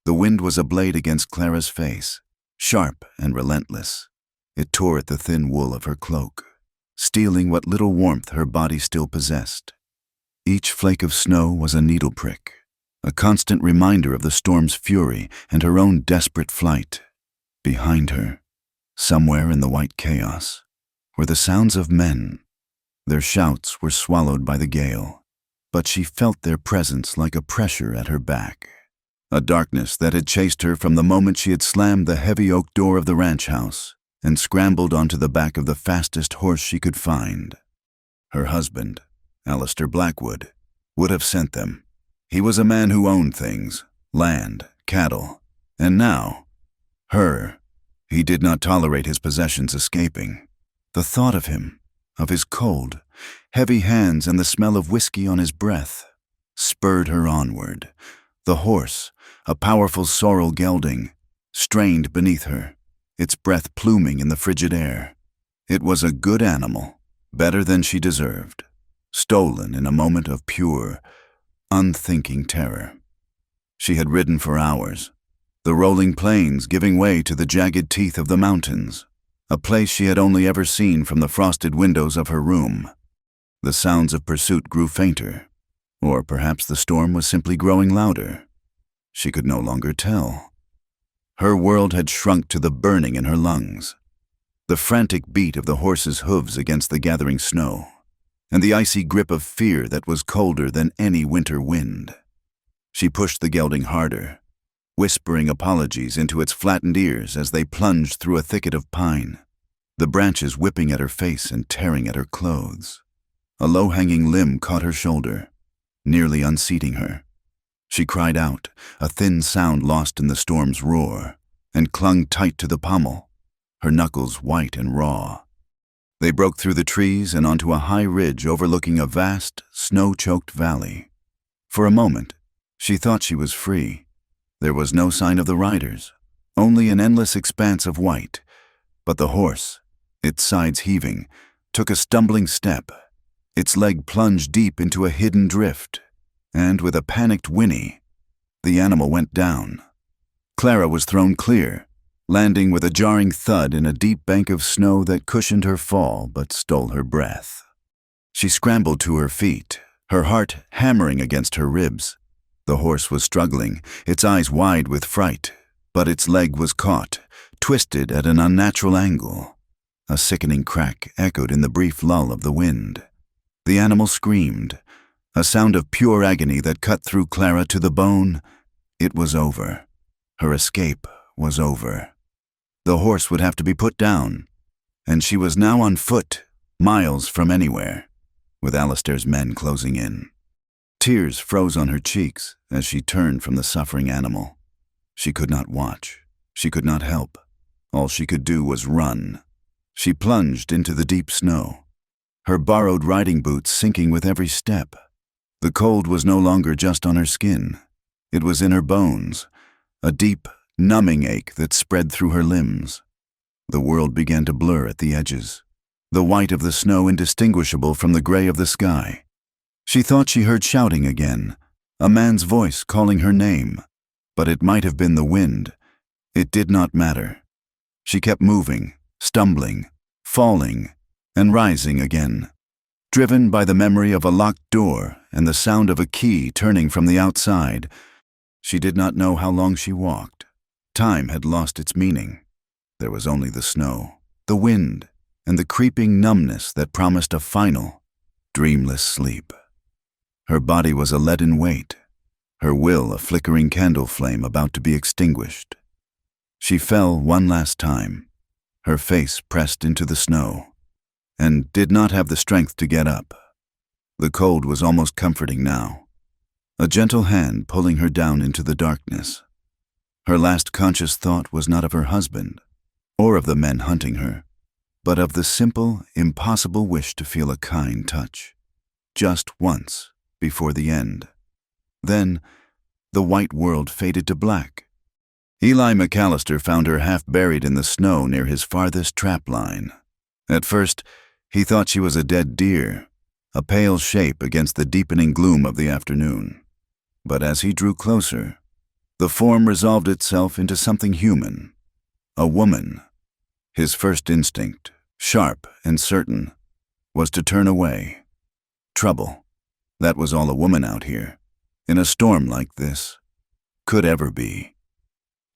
The wind was a blade against Clara's face, sharp and relentless. It tore at the thin wool of her cloak, stealing what little warmth her body still possessed. Each flake of snow was a needle prick, a constant reminder of the storm's fury and her own desperate flight. Behind her, somewhere in the white chaos, were the sounds of men. Their shouts were swallowed by the gale, but she felt their presence like a pressure at her back. A darkness that had chased her from the moment she had slammed the heavy oak door of the ranch house and scrambled onto the back of the fastest horse she could find. Her husband, Alistair Blackwood, would have sent them. He was a man who owned things, land, cattle, and now, her. He did not tolerate his possessions escaping. The thought of him, of his cold, heavy hands and the smell of whiskey on his breath, spurred her onward. The horse, a powerful sorrel gelding, strained beneath her, its breath pluming in the frigid air. It was a good animal, better than she deserved, stolen in a moment of pure, unthinking terror. She had ridden for hours, the rolling plains giving way to the jagged teeth of the mountains, a place she had only ever seen from the frosted windows of her room. The sounds of pursuit grew fainter, or perhaps the storm was simply growing louder. She could no longer tell. Her world had shrunk to the burning in her lungs, the frantic beat of the horse's hooves against the gathering snow, and the icy grip of fear that was colder than any winter wind. She pushed the gelding harder, whispering apologies into its flattened ears as they plunged through a thicket of pine, the branches whipping at her face and tearing at her clothes. A low-hanging limb caught her shoulder, nearly unseating her. She cried out, a thin sound lost in the storm's roar, and clung tight to the pommel, her knuckles white and raw. They broke through the trees and onto a high ridge overlooking a vast, snow-choked valley. For a moment, she thought she was free. There was no sign of the riders, only an endless expanse of white. But the horse, its sides heaving, took a stumbling step. Its leg plunged deep into a hidden drift, and with a panicked whinny, the animal went down. Clara was thrown clear, landing with a jarring thud in a deep bank of snow that cushioned her fall but stole her breath. She scrambled to her feet, her heart hammering against her ribs. The horse was struggling, its eyes wide with fright, but its leg was caught, twisted at an unnatural angle. A sickening crack echoed in the brief lull of the wind. The animal screamed, a sound of pure agony that cut through Clara to the bone. It was over. Her escape was over. The horse would have to be put down, and she was now on foot, miles from anywhere, with Alistair's men closing in. Tears froze on her cheeks as she turned from the suffering animal. She could not watch. She could not help. All she could do was run. She plunged into the deep snow, her borrowed riding boots sinking with every step. The cold was no longer just on her skin. It was in her bones, a deep, numbing ache that spread through her limbs. The world began to blur at the edges, the white of the snow indistinguishable from the gray of the sky. She thought she heard shouting again, a man's voice calling her name, but it might have been the wind. It did not matter. She kept moving, stumbling, falling, and rising again, driven by the memory of a locked door and the sound of a key turning from the outside. She did not know how long she walked. Time had lost its meaning. There was only the snow, the wind, and the creeping numbness that promised a final, dreamless sleep. Her body was a leaden weight, her will a flickering candle flame about to be extinguished. She fell one last time, her face pressed into the snow, and did not have the strength to get up. The cold was almost comforting now, a gentle hand pulling her down into the darkness. Her last conscious thought was not of her husband, or of the men hunting her, but of the simple, impossible wish to feel a kind touch, just once, before the end. Then, the white world faded to black. Eli McAllister found her half buried in the snow near his farthest trap line. At first, he thought she was a dead deer, a pale shape against the deepening gloom of the afternoon. But as he drew closer, The form resolved itself into something human, a woman. His first instinct, sharp and certain, was to turn away. Trouble. That was all a woman out here, in a storm like this, could ever be.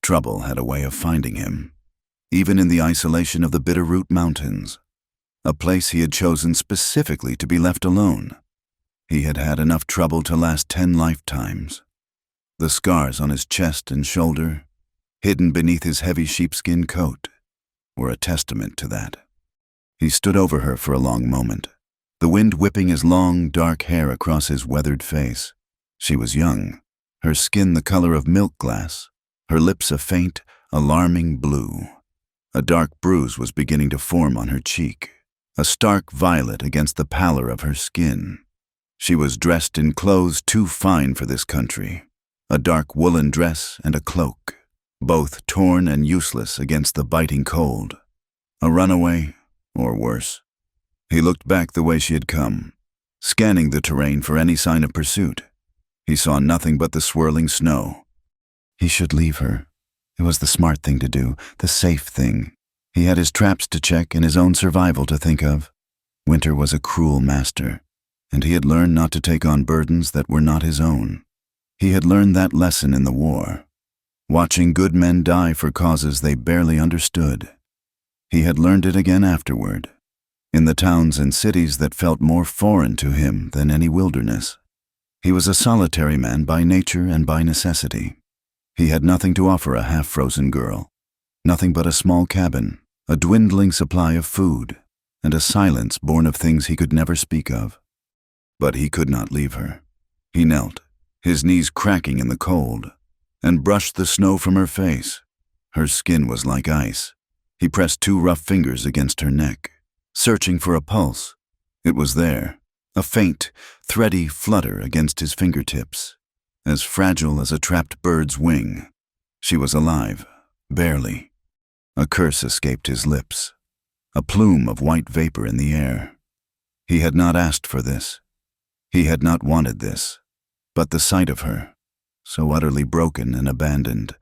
Trouble had a way of finding him, even in the isolation of the Bitterroot Mountains, a place he had chosen specifically to be left alone. He had had enough trouble to last 10 lifetimes. The scars on his chest and shoulder, hidden beneath his heavy sheepskin coat, were a testament to that. He stood over her for a long moment, the wind whipping his long, dark hair across his weathered face. She was young, her skin the color of milk glass, her lips a faint, alarming blue. A dark bruise was beginning to form on her cheek, a stark violet against the pallor of her skin. She was dressed in clothes too fine for this country, a dark woolen dress and a cloak, both torn and useless against the biting cold. A runaway, or worse. He looked back the way she had come, scanning the terrain for any sign of pursuit. He saw nothing but the swirling snow. He should leave her. It was the smart thing to do, the safe thing. He had his traps to check and his own survival to think of. Winter was a cruel master, and he had learned not to take on burdens that were not his own. He had learned that lesson in the war, watching good men die for causes they barely understood. He had learned it again afterward, in the towns and cities that felt more foreign to him than any wilderness. He was a solitary man by nature and by necessity. He had nothing to offer a half-frozen girl, nothing but a small cabin, a dwindling supply of food, and a silence born of things he could never speak of. But he could not leave her. He knelt, his knees cracking in the cold, and brushed the snow from her face. Her skin was like ice. He pressed 2 rough fingers against her neck, searching for a pulse. It was there, a faint, thready flutter against his fingertips, as fragile as a trapped bird's wing. She was alive, barely. A curse escaped his lips, a plume of white vapor in the air. He had not asked for this. He had not wanted this. But the sight of her, so utterly broken and abandoned,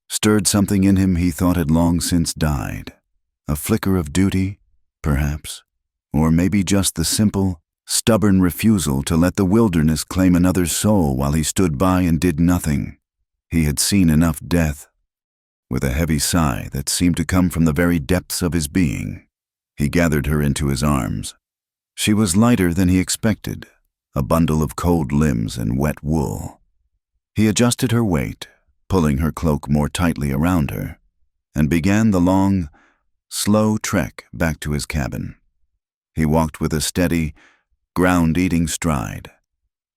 stirred something in him he thought had long since died. A flicker of duty, perhaps, or maybe just the simple, stubborn refusal to let the wilderness claim another soul while he stood by and did nothing. He had seen enough death. With a heavy sigh that seemed to come from the very depths of his being, he gathered her into his arms. She was lighter than he expected, a bundle of cold limbs and wet wool. He adjusted her weight, pulling her cloak more tightly around her, and began the long, slow trek back to his cabin. He walked with a steady, ground-eating stride,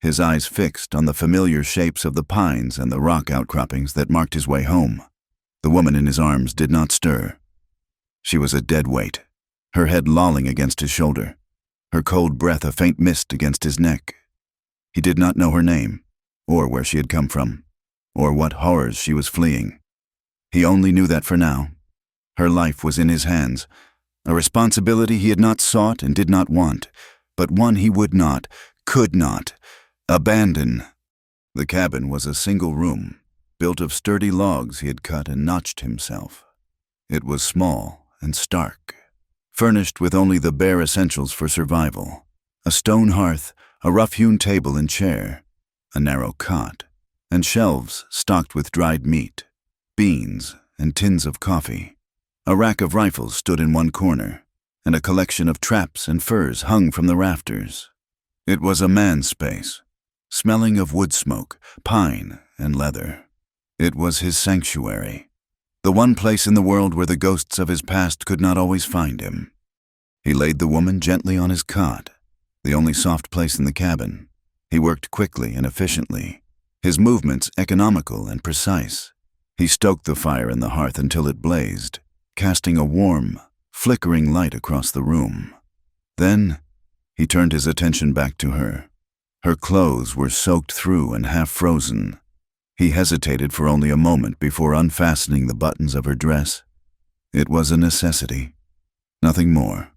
his eyes fixed on the familiar shapes of the pines and the rock outcroppings that marked his way home. The woman in his arms did not stir. She was a dead weight, her head lolling against his shoulder, her cold breath a faint mist against his neck. He did not know her name, or where she had come from, or what horrors she was fleeing. He only knew that for now, her life was in his hands, a responsibility he had not sought and did not want, but one he would not, could not, abandon. The cabin was a single room, built of sturdy logs he had cut and notched himself. It was small and stark, furnished with only the bare essentials for survival: a stone hearth, a rough-hewn table and chair, a narrow cot, and shelves stocked with dried meat, beans, and tins of coffee. A rack of rifles stood in one corner, and a collection of traps and furs hung from the rafters. It was a man's space, smelling of wood smoke, pine, and leather. It was his sanctuary, the one place in the world where the ghosts of his past could not always find him. He laid the woman gently on his cot, the only soft place in the cabin. He worked quickly and efficiently, his movements economical and precise. He stoked the fire in the hearth until it blazed, casting a warm, flickering light across the room. Then, he turned his attention back to her. Her clothes were soaked through and half frozen. He hesitated for only a moment before unfastening the buttons of her dress. It was a necessity, nothing more.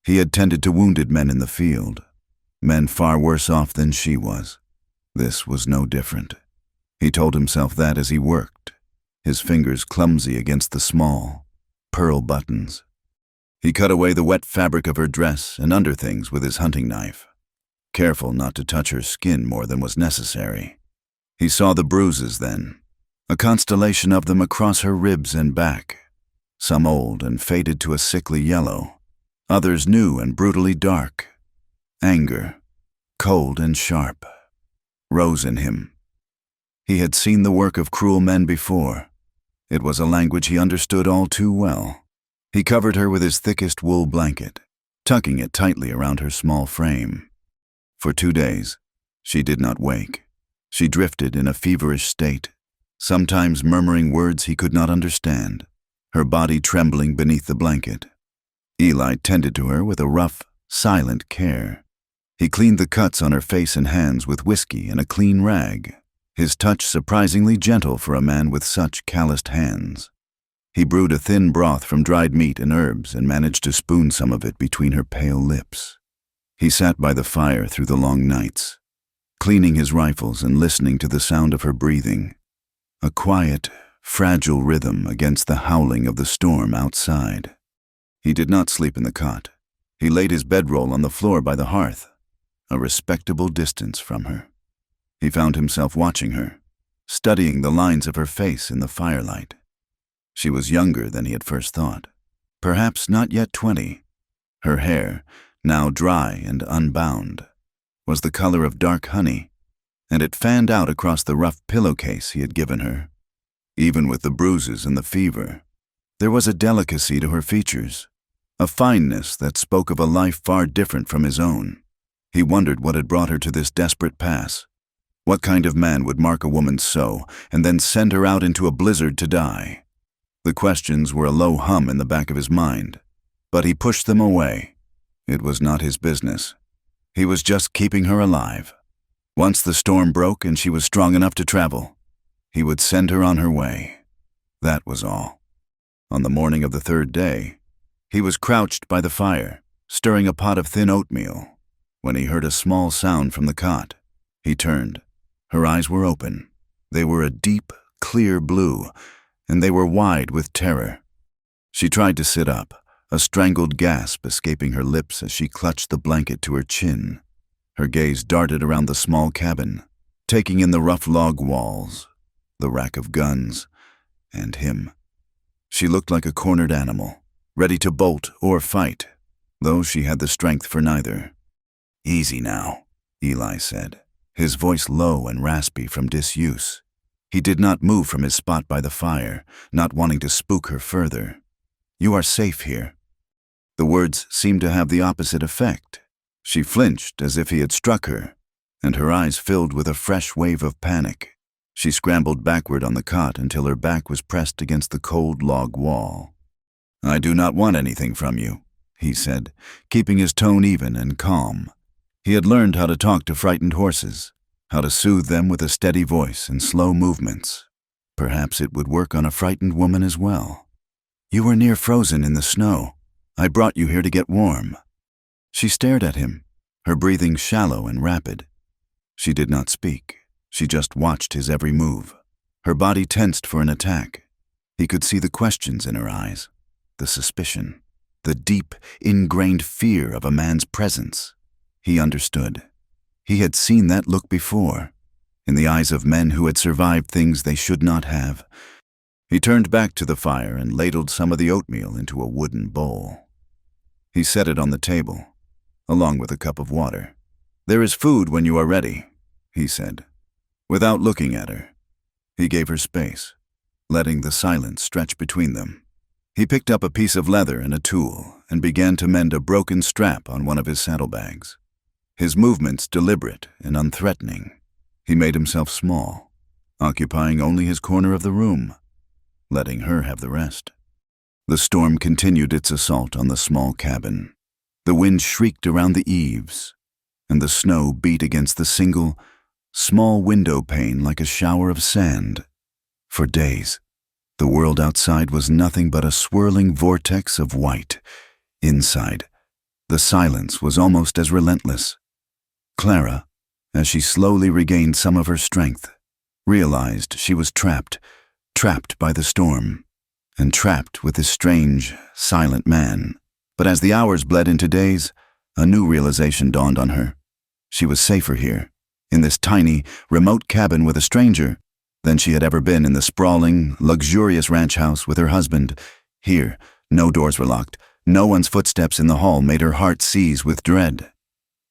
He had tended to wounded men in the field, men far worse off than she was. This was no different. He told himself that as he worked, his fingers clumsy against the small, pearl buttons. He cut away the wet fabric of her dress and underthings with his hunting knife, careful not to touch her skin more than was necessary. He saw the bruises then, a constellation of them across her ribs and back, some old and faded to a sickly yellow, others new and brutally dark. Anger, cold and sharp, rose in him. He had seen the work of cruel men before. It was a language he understood all too well. He covered her with his thickest wool blanket, tucking it tightly around her small frame. For 2 days, she did not wake. She drifted in a feverish state, sometimes murmuring words he could not understand, her body trembling beneath the blanket. Eli tended to her with a rough, silent care. He cleaned the cuts on her face and hands with whiskey and a clean rag, his touch surprisingly gentle for a man with such calloused hands. He brewed a thin broth from dried meat and herbs and managed to spoon some of it between her pale lips. He sat by the fire through the long nights, cleaning his rifles and listening to the sound of her breathing, a quiet, fragile rhythm against the howling of the storm outside. He did not sleep in the cot. He laid his bedroll on the floor by the hearth, a respectable distance from her. He found himself watching her, studying the lines of her face in the firelight. She was younger than he had first thought, perhaps not yet 20. Her hair, now dry and unbound, was the color of dark honey, and it fanned out across the rough pillowcase he had given her. Even with the bruises and the fever, there was a delicacy to her features, a fineness that spoke of a life far different from his own. He wondered what had brought her to this desperate pass. What kind of man would mark a woman so, and then send her out into a blizzard to die? The questions were a low hum in the back of his mind, but he pushed them away. It was not his business. He was just keeping her alive. Once the storm broke and she was strong enough to travel, he would send her on her way. That was all. On the morning of the 3rd day, he was crouched by the fire, stirring a pot of thin oatmeal, when he heard a small sound from the cot. He turned. Her eyes were open. They were a deep, clear blue, and they were wide with terror. She tried to sit up, a strangled gasp escaping her lips as she clutched the blanket to her chin. Her gaze darted around the small cabin, taking in the rough log walls, the rack of guns, and him. She looked like a cornered animal, ready to bolt or fight, though she had the strength for neither. "Easy now," Eli said, his voice low and raspy from disuse. He did not move from his spot by the fire, not wanting to spook her further. "You are safe here." The words seemed to have the opposite effect. She flinched as if he had struck her, and her eyes filled with a fresh wave of panic. She scrambled backward on the cot until her back was pressed against the cold log wall. "I do not want anything from you," he said, keeping his tone even and calm. He had learned how to talk to frightened horses, how to soothe them with a steady voice and slow movements. Perhaps it would work on a frightened woman as well. "You were near frozen in the snow. I brought you here to get warm." She stared at him, her breathing shallow and rapid. She did not speak. She just watched his every move. Her body tensed for an attack. He could see the questions in her eyes, the suspicion, the deep, ingrained fear of a man's presence. He understood. He had seen that look before, in the eyes of men who had survived things they should not have. He turned back to the fire and ladled some of the oatmeal into a wooden bowl. He set it on the table, along with a cup of water. "There is food when you are ready," he said. Without looking at her, he gave her space, letting the silence stretch between them. He picked up a piece of leather and a tool and began to mend a broken strap on one of his saddlebags. His movements deliberate and unthreatening. He made himself small, occupying only his corner of the room, letting her have the rest. The storm continued its assault on the small cabin. The wind shrieked around the eaves, and the snow beat against the single, small window pane like a shower of sand. For days, the world outside was nothing but a swirling vortex of white. Inside, the silence was almost as relentless. Clara, as she slowly regained some of her strength, realized she was trapped by the storm, and trapped with this strange, silent man. But as the hours bled into days, a new realization dawned on her. She was safer here, in this tiny, remote cabin with a stranger, than she had ever been in the sprawling, luxurious ranch house with her husband. Here, no doors were locked. No one's footsteps in the hall made her heart seize with dread.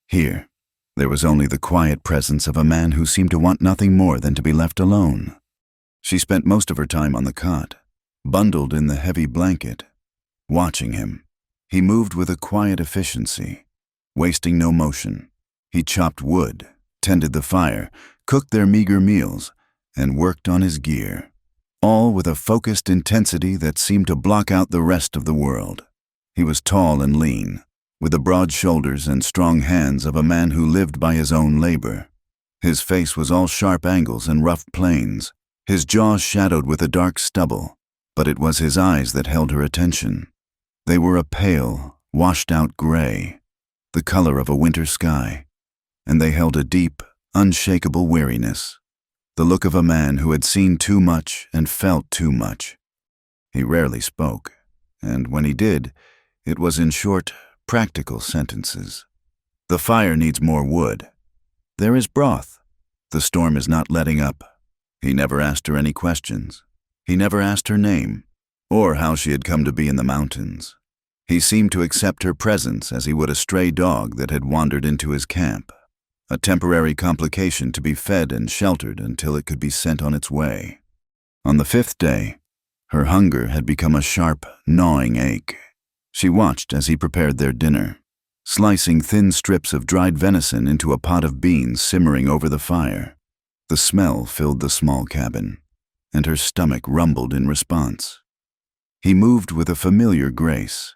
Here, there was only the quiet presence of a man who seemed to want nothing more than to be left alone. She spent most of her time on the cot, bundled in the heavy blanket, watching him. He moved with a quiet efficiency, wasting no motion. He chopped wood, tended the fire, cooked their meager meals, and worked on his gear, all with a focused intensity that seemed to block out the rest of the world. He was tall and lean, with the broad shoulders and strong hands of a man who lived by his own labor. His face was all sharp angles and rough planes, his jaw shadowed with a dark stubble, but it was his eyes that held her attention. They were a pale, washed-out gray, the color of a winter sky, and they held a deep, unshakable weariness, the look of a man who had seen too much and felt too much. He rarely spoke, and when he did, it was in short, practical sentences. The fire needs more wood. There is broth. The storm is not letting up. He never asked her any questions. He never asked her name, or how she had come to be in the mountains. He seemed to accept her presence as he would a stray dog that had wandered into his camp, a temporary complication to be fed and sheltered until it could be sent on its way. On the 5th day, her hunger had become a sharp, gnawing ache. She watched as he prepared their dinner, slicing thin strips of dried venison into a pot of beans simmering over the fire. The smell filled the small cabin, and her stomach rumbled in response. He moved with a familiar grace,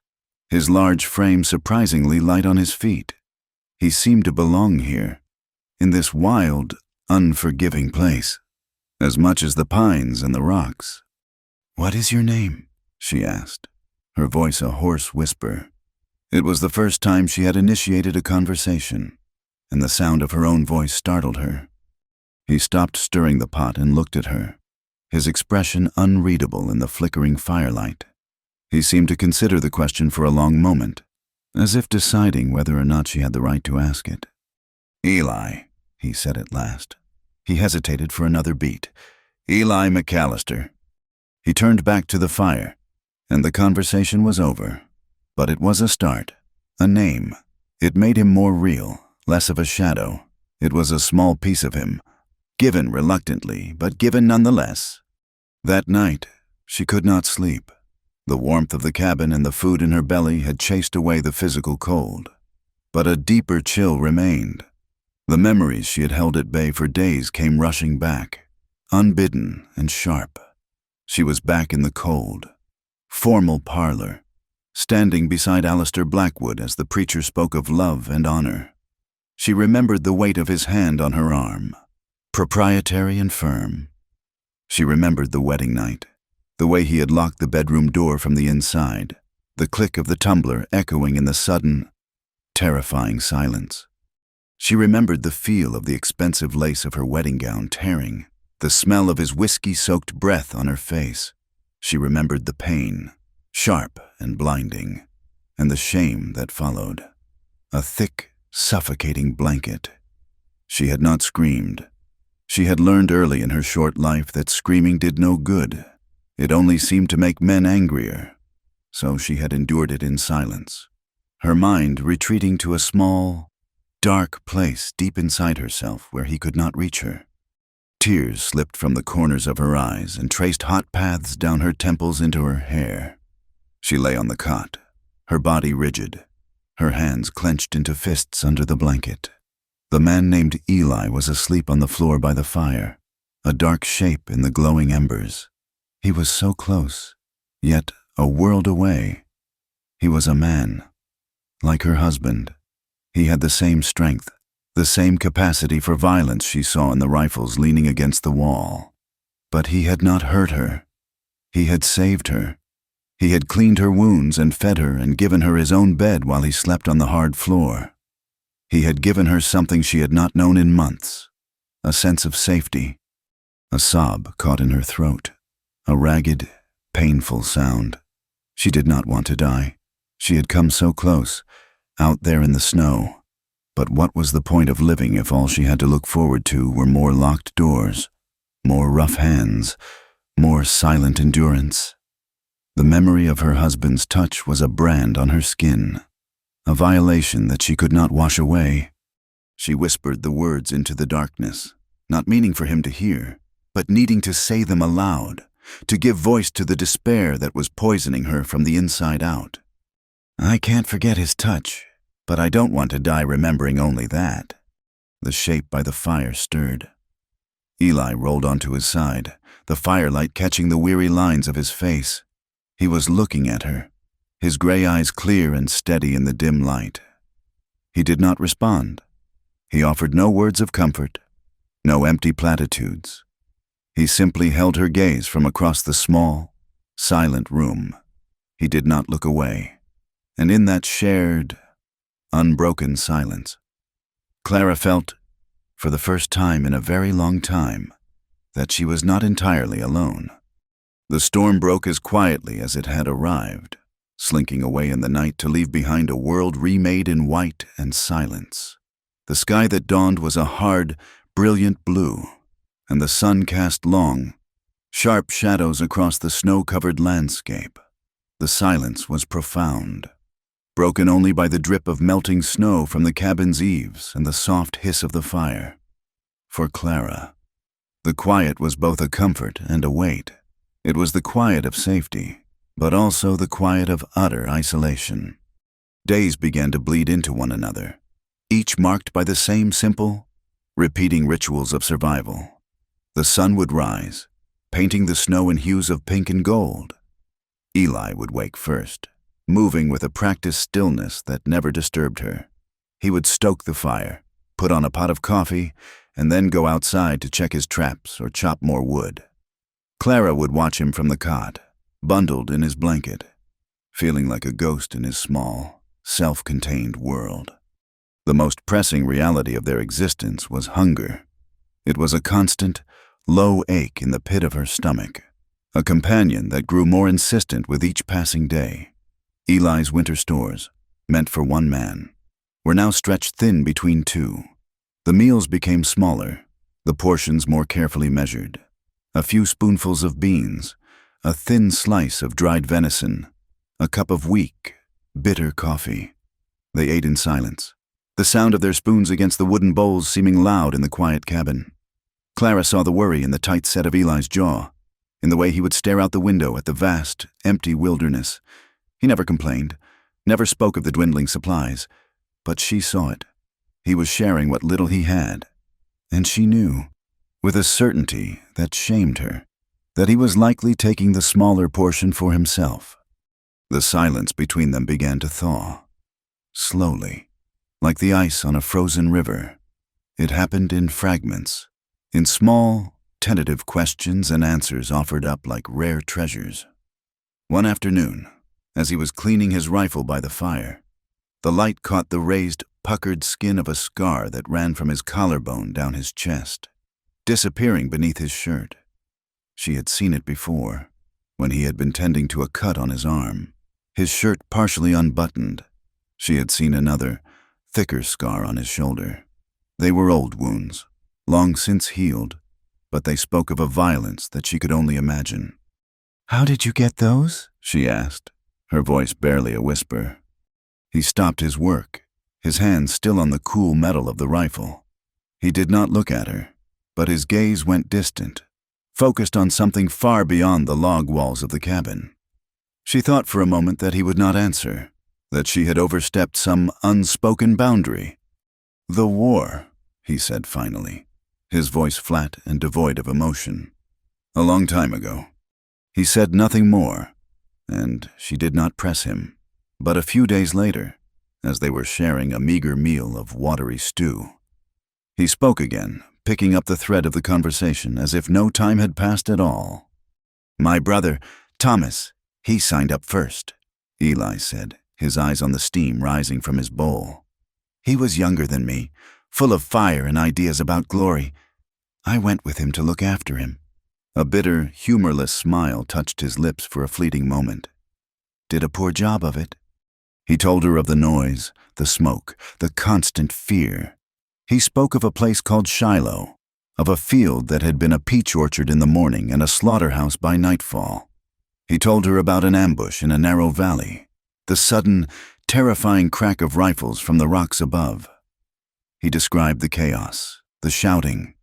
his large frame surprisingly light on his feet. He seemed to belong here, in this wild, unforgiving place, as much as the pines and the rocks. "What is your name?" she asked, her voice a hoarse whisper. It was the first time she had initiated a conversation, and the sound of her own voice startled her. He stopped stirring the pot and looked at her, his expression unreadable in the flickering firelight. He seemed to consider the question for a long moment, as if deciding whether or not she had the right to ask it. "Eli," he said at last. He hesitated for another beat. "Eli McAllister." He turned back to the fire, and the conversation was over. But it was a start, a name. It made him more real, less of a shadow. It was a small piece of him, given reluctantly, but given nonetheless. That night, she could not sleep. The warmth of the cabin and the food in her belly had chased away the physical cold. But a deeper chill remained. The memories she had held at bay for days came rushing back, unbidden and sharp. She was back in the cold, formal parlor, standing beside Alistair Blackwood as the preacher spoke of love and honor. She remembered the weight of his hand on her arm, proprietary and firm. She remembered the wedding night, the way he had locked the bedroom door from the inside, the click of the tumbler echoing in the sudden, terrifying silence. She remembered the feel of the expensive lace of her wedding gown tearing, the smell of his whiskey-soaked breath on her face. She remembered the pain, sharp and blinding, and the shame that followed. A thick, suffocating blanket. She had not screamed. She had learned early in her short life that screaming did no good. It only seemed to make men angrier. So she had endured it in silence, her mind retreating to a small, dark place deep inside herself where he could not reach her. Tears slipped from the corners of her eyes and traced hot paths down her temples into her hair. She lay on the cot, her body rigid, her hands clenched into fists under the blanket. The man named Eli was asleep on the floor by the fire, a dark shape in the glowing embers. He was so close, yet a world away. He was a man, like her husband. He had the same strength, the same capacity for violence she saw in the rifles leaning against the wall. But he had not hurt her. He had saved her. He had cleaned her wounds and fed her and given her his own bed while he slept on the hard floor. He had given her something she had not known in months, a sense of safety. A sob caught in her throat, a ragged, painful sound. She did not want to die. She had come so close, out there in the snow. But what was the point of living if all she had to look forward to were more locked doors, more rough hands, more silent endurance? The memory of her husband's touch was a brand on her skin, a violation that she could not wash away. She whispered the words into the darkness, not meaning for him to hear, but needing to say them aloud, to give voice to the despair that was poisoning her from the inside out. I can't forget his touch, but I don't want to die remembering only that. The shape by the fire stirred. Eli rolled onto his side, the firelight catching the weary lines of his face. He was looking at her, his gray eyes clear and steady in the dim light. He did not respond. He offered no words of comfort, no empty platitudes. He simply held her gaze from across the small, silent room. He did not look away. And in that shared, unbroken silence, Clara felt, for the first time in a very long time, that she was not entirely alone. The storm broke as quietly as it had arrived, slinking away in the night to leave behind a world remade in white and silence. The sky that dawned was a hard, brilliant blue, and the sun cast long, sharp shadows across the snow-covered landscape. The silence was profound, broken only by the drip of melting snow from the cabin's eaves and the soft hiss of the fire. For Clara, the quiet was both a comfort and a weight. It was the quiet of safety, but also the quiet of utter isolation. Days began to bleed into one another, each marked by the same simple, repeating rituals of survival. The sun would rise, painting the snow in hues of pink and gold. Eli would wake first, moving with a practiced stillness that never disturbed her. He would stoke the fire, put on a pot of coffee, and then go outside to check his traps or chop more wood. Clara would watch him from the cot, bundled in his blanket, feeling like a ghost in his small, self-contained world. The most pressing reality of their existence was hunger. It was a constant, low ache in the pit of her stomach, a companion that grew more insistent with each passing day. Eli's winter stores, meant for one man, were now stretched thin between two. The meals became smaller, the portions more carefully measured. A few spoonfuls of beans, a thin slice of dried venison, a cup of weak, bitter coffee. They ate in silence, the sound of their spoons against the wooden bowls seeming loud in the quiet cabin. Clara saw the worry in the tight set of Eli's jaw, in the way he would stare out the window at the vast, empty wilderness. He never complained, never spoke of the dwindling supplies, but she saw it. He was sharing what little he had, and she knew, with a certainty that shamed her, that he was likely taking the smaller portion for himself. The silence between them began to thaw, slowly, like the ice on a frozen river. It happened in fragments, in small, tentative questions and answers offered up like rare treasures. One afternoon, as he was cleaning his rifle by the fire, the light caught the raised, puckered skin of a scar that ran from his collarbone down his chest, disappearing beneath his shirt. She had seen it before, when he had been tending to a cut on his arm, his shirt partially unbuttoned. She had seen another, thicker scar on his shoulder. They were old wounds, long since healed, but they spoke of a violence that she could only imagine. "How did you get those?" she asked, her voice barely a whisper. He stopped his work, his hands still on the cool metal of the rifle. He did not look at her, but his gaze went distant, focused on something far beyond the log walls of the cabin. She thought for a moment that he would not answer, that she had overstepped some unspoken boundary. "The war," he said finally, his voice flat and devoid of emotion. "A long time ago." He said nothing more, and she did not press him. But a few days later, as they were sharing a meager meal of watery stew, he spoke again, picking up the thread of the conversation as if no time had passed at all. "My brother, Thomas, he signed up first," Eli said, his eyes on the steam rising from his bowl. "He was younger than me, full of fire and ideas about glory. I went with him to look after him." A bitter, humorless smile touched his lips for a fleeting moment. "Did a poor job of it." He told her of the noise, the smoke, the constant fear. He spoke of a place called Shiloh, of a field that had been a peach orchard in the morning and a slaughterhouse by nightfall. He told her about an ambush in a narrow valley, the sudden, terrifying crack of rifles from the rocks above. He described the chaos, the shouting,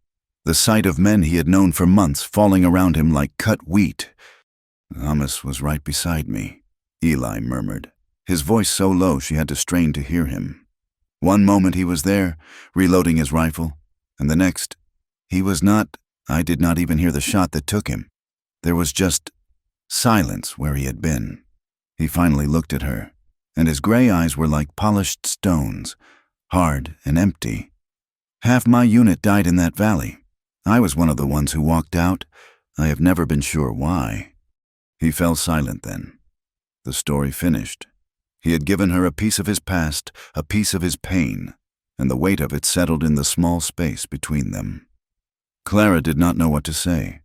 the sight of men he had known for months falling around him like cut wheat. "Amos was right beside me," Eli murmured, his voice so low she had to strain to hear him. One moment he was there, reloading his rifle, and the next, he was not. I did not even hear the shot that took him. There was just silence where he had been. He finally looked at her, and his gray eyes were like polished stones, hard and empty. "Half my unit died in that valley. I was one of the ones who walked out. I have never been sure why." He fell silent then. The story finished. He had given her a piece of his past, a piece of his pain, and the weight of it settled in the small space between them. Clara did not know what to say.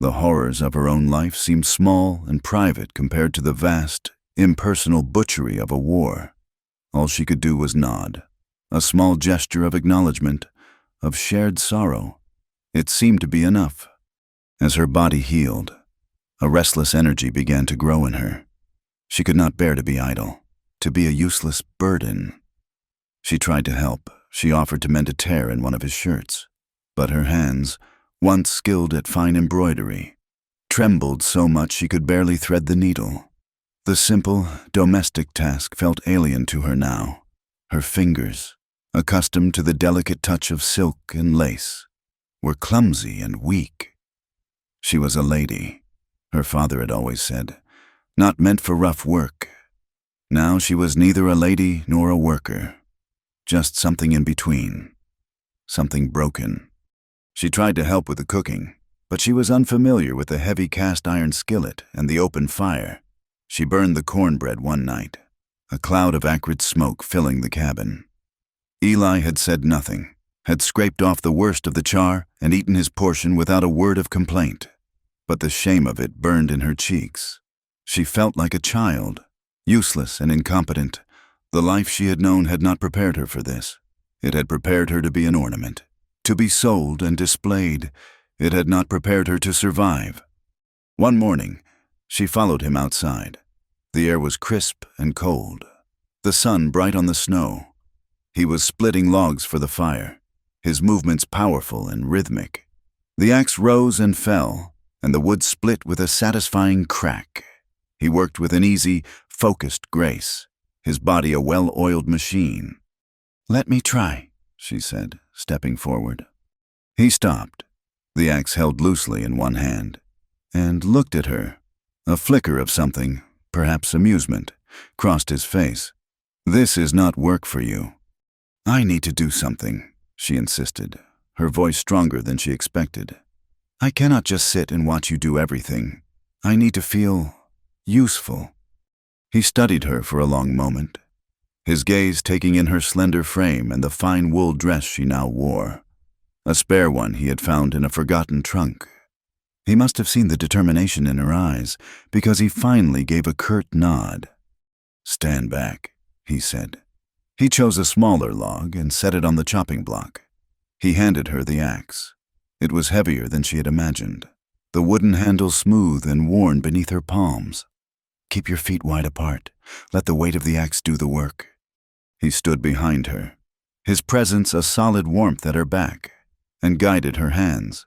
The horrors of her own life seemed small and private compared to the vast, impersonal butchery of a war. All she could do was nod, a small gesture of acknowledgement, of shared sorrow. It seemed to be enough. As her body healed, a restless energy began to grow in her. She could not bear to be idle, to be a useless burden. She tried to help. She offered to mend a tear in one of his shirts. But her hands, once skilled at fine embroidery, trembled so much she could barely thread the needle. The simple, domestic task felt alien to her now. Her fingers, accustomed to the delicate touch of silk and lace, were clumsy and weak. She was a lady, her father had always said, not meant for rough work. Now she was neither a lady nor a worker, just something in between, something broken. She tried to help with the cooking, but she was unfamiliar with the heavy cast-iron skillet and the open fire. She burned the cornbread one night, a cloud of acrid smoke filling the cabin. Eli had said nothing, had scraped off the worst of the char and eaten his portion without a word of complaint. But the shame of it burned in her cheeks. She felt like a child, useless and incompetent. The life she had known had not prepared her for this. It had prepared her to be an ornament, to be sold and displayed. It had not prepared her to survive. One morning, she followed him outside. The air was crisp and cold, the sun bright on the snow. He was splitting logs for the fire, his movements powerful and rhythmic. The axe rose and fell, and the wood split with a satisfying crack. He worked with an easy, focused grace, his body a well-oiled machine. "Let me try," she said, stepping forward. He stopped, the axe held loosely in one hand, and looked at her. A flicker of something, perhaps amusement, crossed his face. "This is not work for you." "I need to do something," she insisted, her voice stronger than she expected. "I cannot just sit and watch you do everything. I need to feel useful." He studied her for a long moment, his gaze taking in her slender frame and the fine wool dress she now wore, a spare one he had found in a forgotten trunk. He must have seen the determination in her eyes, because he finally gave a curt nod. "Stand back," he said. He chose a smaller log and set it on the chopping block. He handed her the axe. It was heavier than she had imagined, the wooden handle smooth and worn beneath her palms. "Keep your feet wide apart. Let the weight of the axe do the work." He stood behind her, his presence a solid warmth at her back, and guided her hands,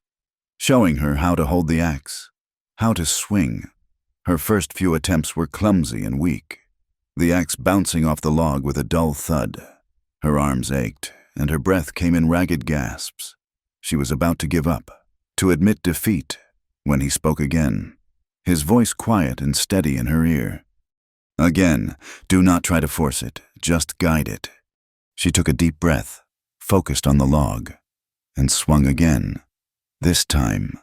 showing her how to hold the axe, how to swing. Her first few attempts were clumsy and weak, the axe bouncing off the log with a dull thud. Her arms ached, and her breath came in ragged gasps. She was about to give up, to admit defeat, when he spoke again, his voice quiet and steady in her ear. "Again, do not try to force it, just guide it." She took a deep breath, focused on the log, and swung again. This time,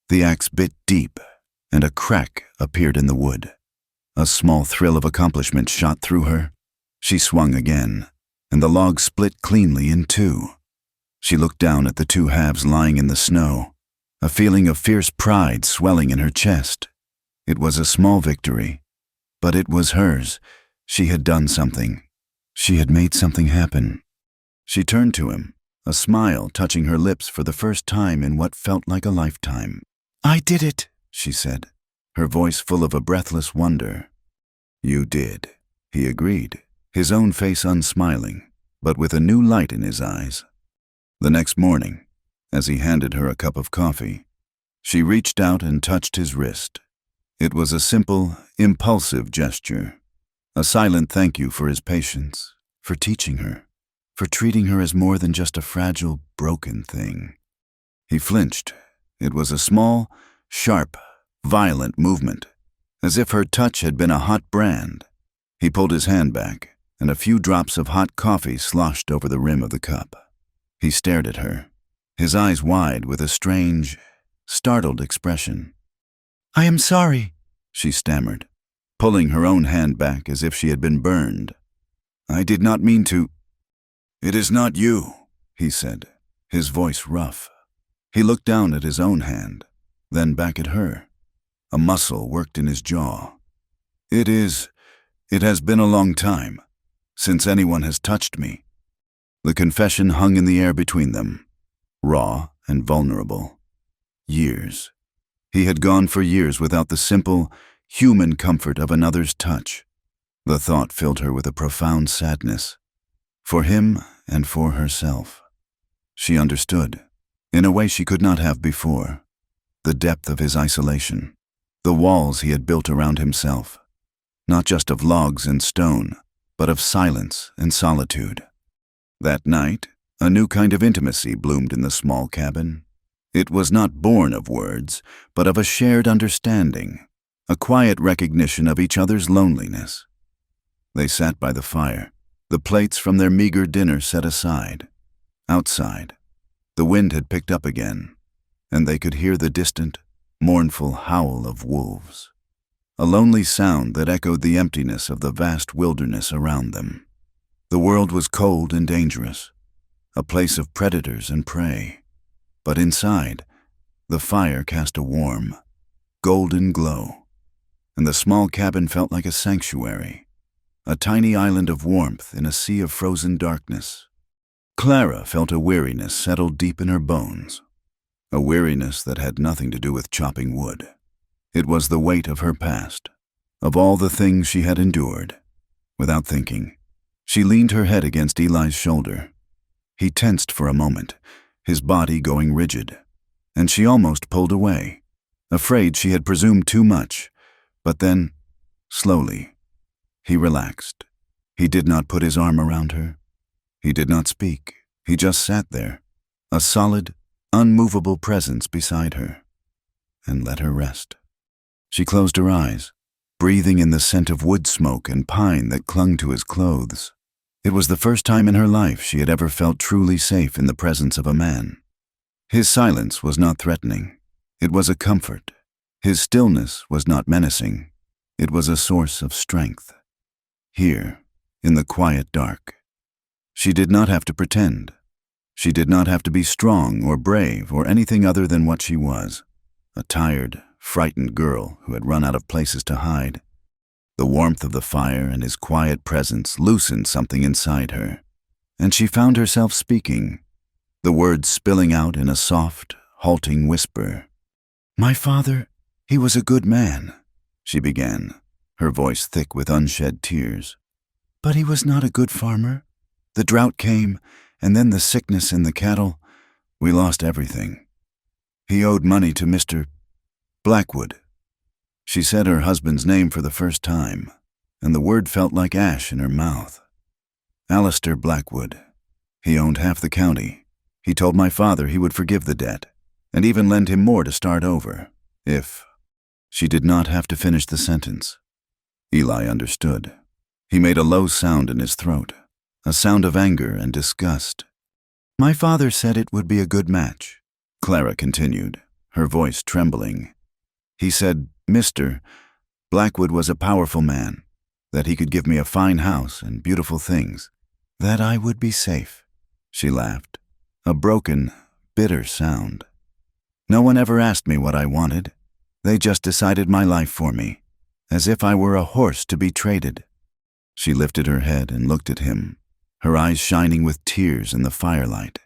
the axe bit deep, and a crack appeared in the wood. A small thrill of accomplishment shot through her. She swung again, and the log split cleanly in two. She looked down at the two halves lying in the snow, a feeling of fierce pride swelling in her chest. It was a small victory, but it was hers. She had done something. She had made something happen. She turned to him, a smile touching her lips for the first time in what felt like a lifetime. "I did it," she said, her voice full of a breathless wonder. "You did," he agreed, his own face unsmiling, but with a new light in his eyes. The next morning, as he handed her a cup of coffee, she reached out and touched his wrist. It was a simple, impulsive gesture, a silent thank you for his patience, for teaching her, for treating her as more than just a fragile, broken thing. He flinched. It was a small, sharp, violent movement, as if her touch had been a hot brand. He pulled his hand back, and a few drops of hot coffee sloshed over the rim of the cup. He stared at her, his eyes wide with a strange, startled expression. "I am sorry," she stammered, pulling her own hand back as if she had been burned. "I did not mean to." "It is not you," he said, his voice rough. He looked down at his own hand, then back at her. A muscle worked in his jaw. It has been a long time since anyone has touched me." The confession hung in the air between them, raw and vulnerable. Years. He had gone for years without the simple, human comfort of another's touch. The thought filled her with a profound sadness. For him and for herself. She understood, in a way she could not have before, the depth of his isolation, the walls he had built around himself, not just of logs and stone, but of silence and solitude. That night, a new kind of intimacy bloomed in the small cabin. It was not born of words, but of a shared understanding, a quiet recognition of each other's loneliness. They sat by the fire, the plates from their meager dinner set aside. Outside, the wind had picked up again, and they could hear the distant, mournful howl of wolves, a lonely sound that echoed the emptiness of the vast wilderness around them. The world was cold and dangerous, a place of predators and prey. But inside, the fire cast a warm, golden glow, and the small cabin felt like a sanctuary, a tiny island of warmth in a sea of frozen darkness. Clara felt a weariness settle deep in her bones, a weariness that had nothing to do with chopping wood. It was the weight of her past, of all the things she had endured. Without thinking, she leaned her head against Eli's shoulder. He tensed for a moment, his body going rigid, and she almost pulled away, afraid she had presumed too much. But then, slowly, he relaxed. He did not put his arm around her. He did not speak. He just sat there, a solid, unmovable presence beside her, and let her rest. She closed her eyes, breathing in the scent of wood smoke and pine that clung to his clothes. It was the first time in her life she had ever felt truly safe in the presence of a man. His silence was not threatening. It was a comfort. His stillness was not menacing. It was a source of strength. Here, in the quiet dark, she did not have to pretend. She did not have to be strong or brave or anything other than what she was, a tired, frightened girl who had run out of places to hide. The warmth of the fire and his quiet presence loosened something inside her, and she found herself speaking, the words spilling out in a soft, halting whisper. "My father, he was a good man," she began, her voice thick with unshed tears. "But he was not a good farmer. The drought came, and then the sickness and the cattle. We lost everything. He owed money to Mr. Blackwood." She said her husband's name for the first time, and the word felt like ash in her mouth. Alistair Blackwood. He owned half the county. He told my father he would forgive the debt, and even lend him more to start over, if... She did not have to finish the sentence. Eli understood. He made a low sound in his throat, a sound of anger and disgust. "My father said it would be a good match," Clara continued, her voice trembling. "He said Mr. Blackwood was a powerful man, that he could give me a fine house and beautiful things, that I would be safe." She laughed. a broken, bitter sound. No one ever asked me what I wanted. They just decided my life for me, as if I were a horse to be traded. She lifted her head and looked at him, her eyes shining with tears in the firelight.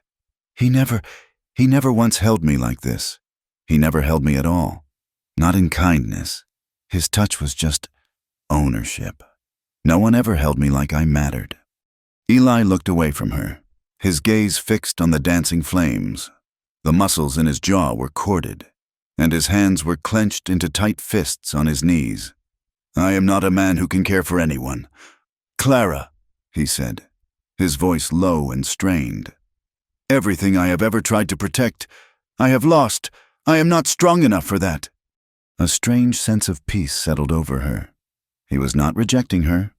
He never once held me like this. He never held me at all. Not in kindness. His touch was just ownership. No one ever held me like I mattered. Eli looked away from her, his gaze fixed on the dancing flames. The muscles in his jaw were corded, and his hands were clenched into tight fists on his knees. I am not a man who can care for anyone. Clara, he said, his voice low and strained. Everything I have ever tried to protect, I have lost. I am not strong enough for that. A strange sense of peace settled over her. He was not rejecting her.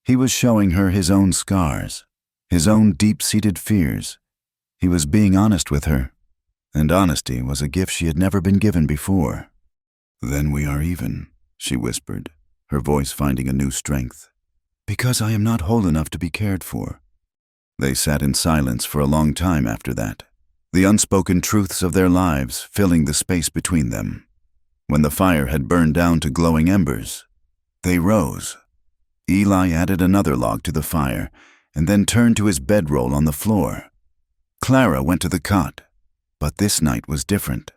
He was showing her his own scars, his own deep-seated fears. He was being honest with her, and honesty was a gift she had never been given before. Then we are even, she whispered, her voice finding a new strength. Because I am not whole enough to be cared for. They sat in silence for a long time after that, the unspoken truths of their lives filling the space between them. When the fire had burned down to glowing embers, they rose. Eli added another log to the fire and then turned to his bedroll on the floor. Clara went to the cot, but this night was different.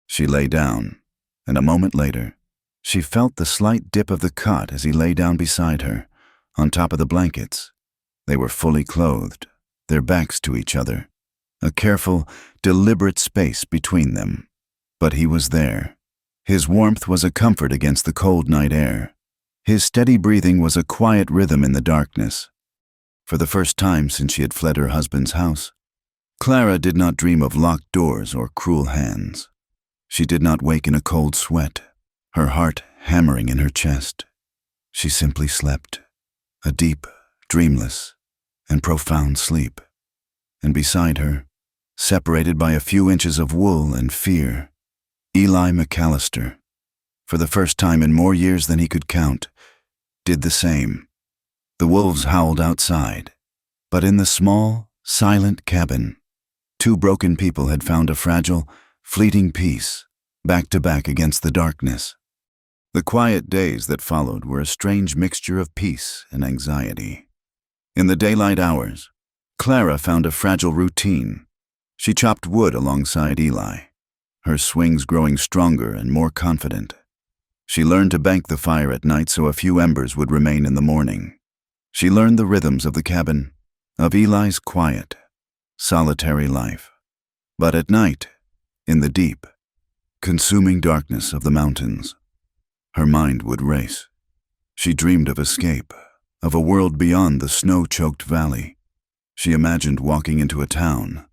She lay down, and a moment later, she felt the slight dip of the cot as he lay down beside her, on top of the blankets. They were fully clothed, their backs to each other, a careful, deliberate space between them. But he was there. His warmth was a comfort against the cold night air. His steady breathing was a quiet rhythm in the darkness. For the first time since she had fled her husband's house, Clara did not dream of locked doors or cruel hands. She did not wake in a cold sweat, her heart hammering in her chest. She simply slept, a deep, dreamless, and profound sleep. And beside her, separated by a few inches of wool and fear, Eli McAllister, for the first time in more years than he could count, did the same. The wolves howled outside, but in the small, silent cabin, two broken people had found a fragile, fleeting peace, back to back against the darkness. The quiet days that followed were a strange mixture of peace and anxiety. In the daylight hours, Clara found a fragile routine. She chopped wood alongside Eli, her swings growing stronger and more confident. She learned to bank the fire at night so a few embers would remain in the morning. She learned the rhythms of the cabin, of Eli's quiet, solitary life. But at night, in the deep, consuming darkness of the mountains, her mind would race. She dreamed of escape, of a world beyond the snow-choked valley. She imagined walking into a town,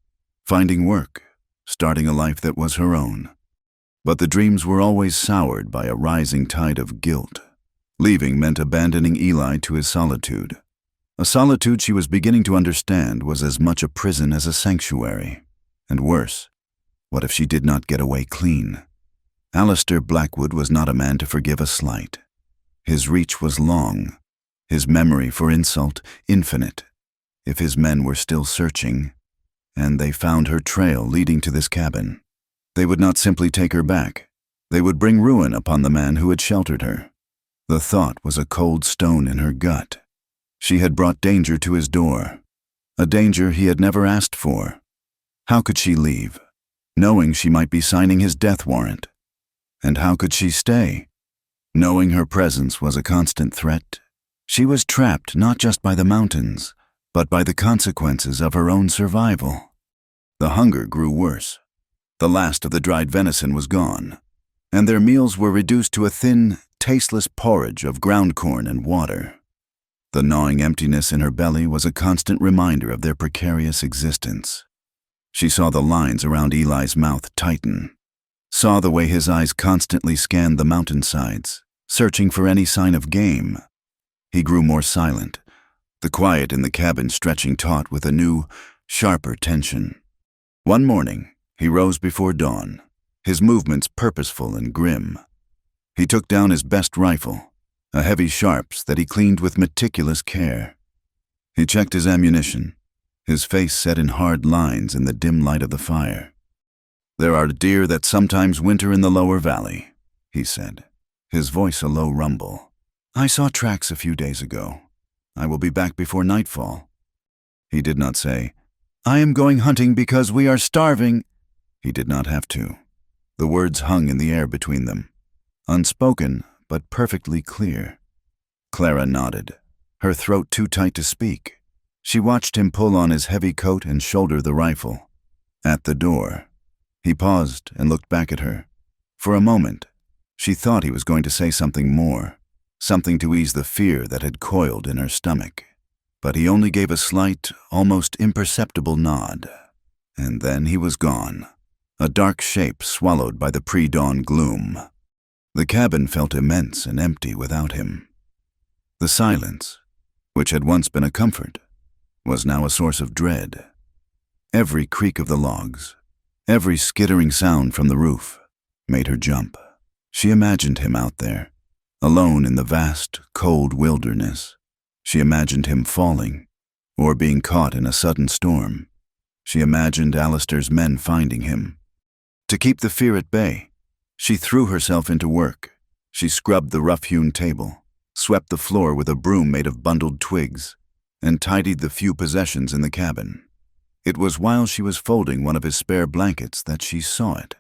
finding work, starting a life that was her own. But the dreams were always soured by a rising tide of guilt. Leaving meant abandoning Eli to his solitude. A solitude she was beginning to understand was as much a prison as a sanctuary. And worse, what if she did not get away clean? Alistair Blackwood was not a man to forgive a slight. His reach was long, his memory for insult infinite. If his men were still searching, and they found her trail leading to this cabin, they would not simply take her back. They would bring ruin upon the man who had sheltered her. The thought was a cold stone in her gut. She had brought danger to his door, a danger he had never asked for. How could she leave, knowing she might be signing his death warrant? And how could she stay, knowing her presence was a constant threat? She was trapped not just by the mountains, but by the consequences of her own survival. The hunger grew worse. The last of the dried venison was gone, and their meals were reduced to a thin, tasteless porridge of ground corn and water. The gnawing emptiness in her belly was a constant reminder of their precarious existence. She saw the lines around Eli's mouth tighten, saw the way his eyes constantly scanned the mountainsides, searching for any sign of game. He grew more silent, the quiet in the cabin stretching taut with a new, sharper tension. One morning, he rose before dawn, his movements purposeful and grim. He took down his best rifle, a heavy Sharps that he cleaned with meticulous care. He checked his ammunition, his face set in hard lines in the dim light of the fire. "There are deer that sometimes winter in the lower valley," he said, his voice a low rumble. "I saw tracks a few days ago. I will be back before nightfall." He did not say, "I am going hunting because we are starving." He did not have to. The words hung in the air between them, unspoken but perfectly clear. Clara nodded, her throat too tight to speak. She watched him pull on his heavy coat and shoulder the rifle. At the door, he paused and looked back at her. For a moment, she thought he was going to say something more, something to ease the fear that had coiled in her stomach. But he only gave a slight, almost imperceptible nod. And then he was gone, a dark shape swallowed by the pre-dawn gloom. The cabin felt immense and empty without him. The silence, which had once been a comfort, was now a source of dread. Every creak of the logs, every skittering sound from the roof, made her jump. She imagined him out there, alone in the vast, cold wilderness. She imagined him falling, or being caught in a sudden storm. She imagined Alistair's men finding him. To keep the fear at bay, she threw herself into work. She scrubbed the rough-hewn table, swept the floor with a broom made of bundled twigs, and tidied the few possessions in the cabin. It was while she was folding one of his spare blankets that she saw it.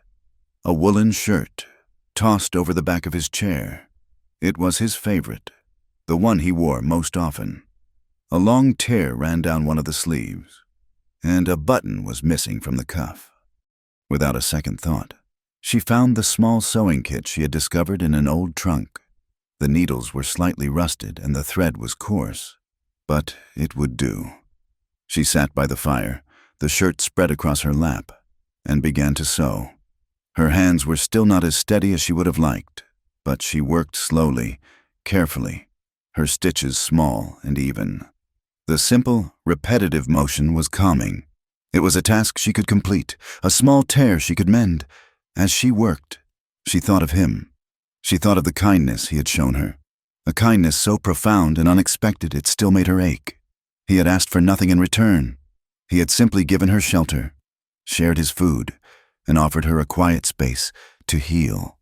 A woolen shirt, tossed over the back of his chair. It was his favorite, the one he wore most often. A long tear ran down one of the sleeves, and a button was missing from the cuff. Without a second thought, she found the small sewing kit she had discovered in an old trunk. The needles were slightly rusted and the thread was coarse, but it would do. She sat by the fire, the shirt spread across her lap, and began to sew. Her hands were still not as steady as she would have liked, but she worked slowly, carefully, her stitches small and even. The simple, repetitive motion was calming. It was a task she could complete, a small tear she could mend. As she worked, she thought of him. She thought of the kindness he had shown her, a kindness so profound and unexpected it still made her ache. He had asked for nothing in return. He had simply given her shelter, shared his food, and offered her a quiet space to heal.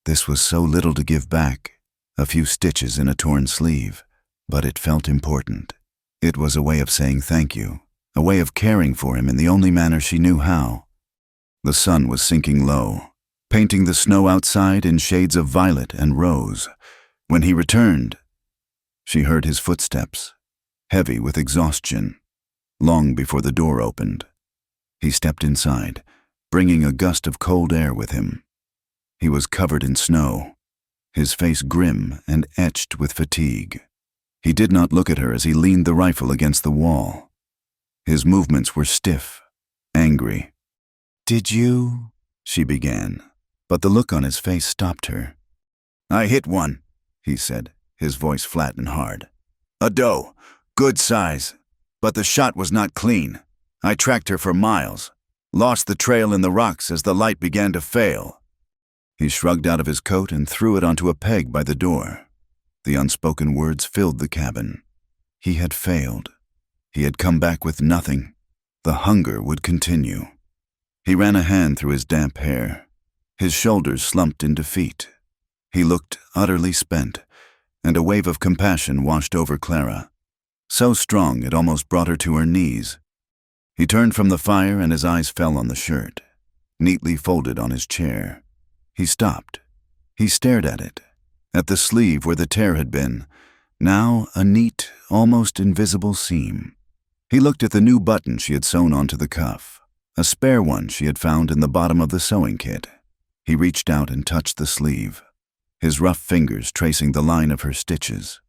This was so little to give back, a few stitches in a torn sleeve, but it felt important. It was a way of saying thank you, a way of caring for him in the only manner she knew how. The sun was sinking low, painting the snow outside in shades of violet and rose. When he returned, she heard his footsteps, heavy with exhaustion, long before the door opened. He stepped inside, bringing a gust of cold air with him. He was covered in snow, his face grim and etched with fatigue. He did not look at her as he leaned the rifle against the wall. His movements were stiff, angry. "Did you?" she began, but the look on his face stopped her. "I hit one," he said, his voice flat and hard. "A doe, good size, but the shot was not clean. I tracked her for miles, lost the trail in the rocks as the light began to fail." He shrugged out of his coat and threw it onto a peg by the door. The unspoken words filled the cabin. He had failed. He had come back with nothing. The hunger would continue. He ran a hand through his damp hair. His shoulders slumped in defeat. He looked utterly spent, and a wave of compassion washed over Clara, so strong it almost brought her to her knees. He turned from the fire and his eyes fell on the shirt, neatly folded on his chair. He stopped. He stared at it, at the sleeve where the tear had been, now a neat, almost invisible seam. He looked at the new button she had sewn onto the cuff, a spare one she had found in the bottom of the sewing kit. He reached out and touched the sleeve, his rough fingers tracing the line of her stitches.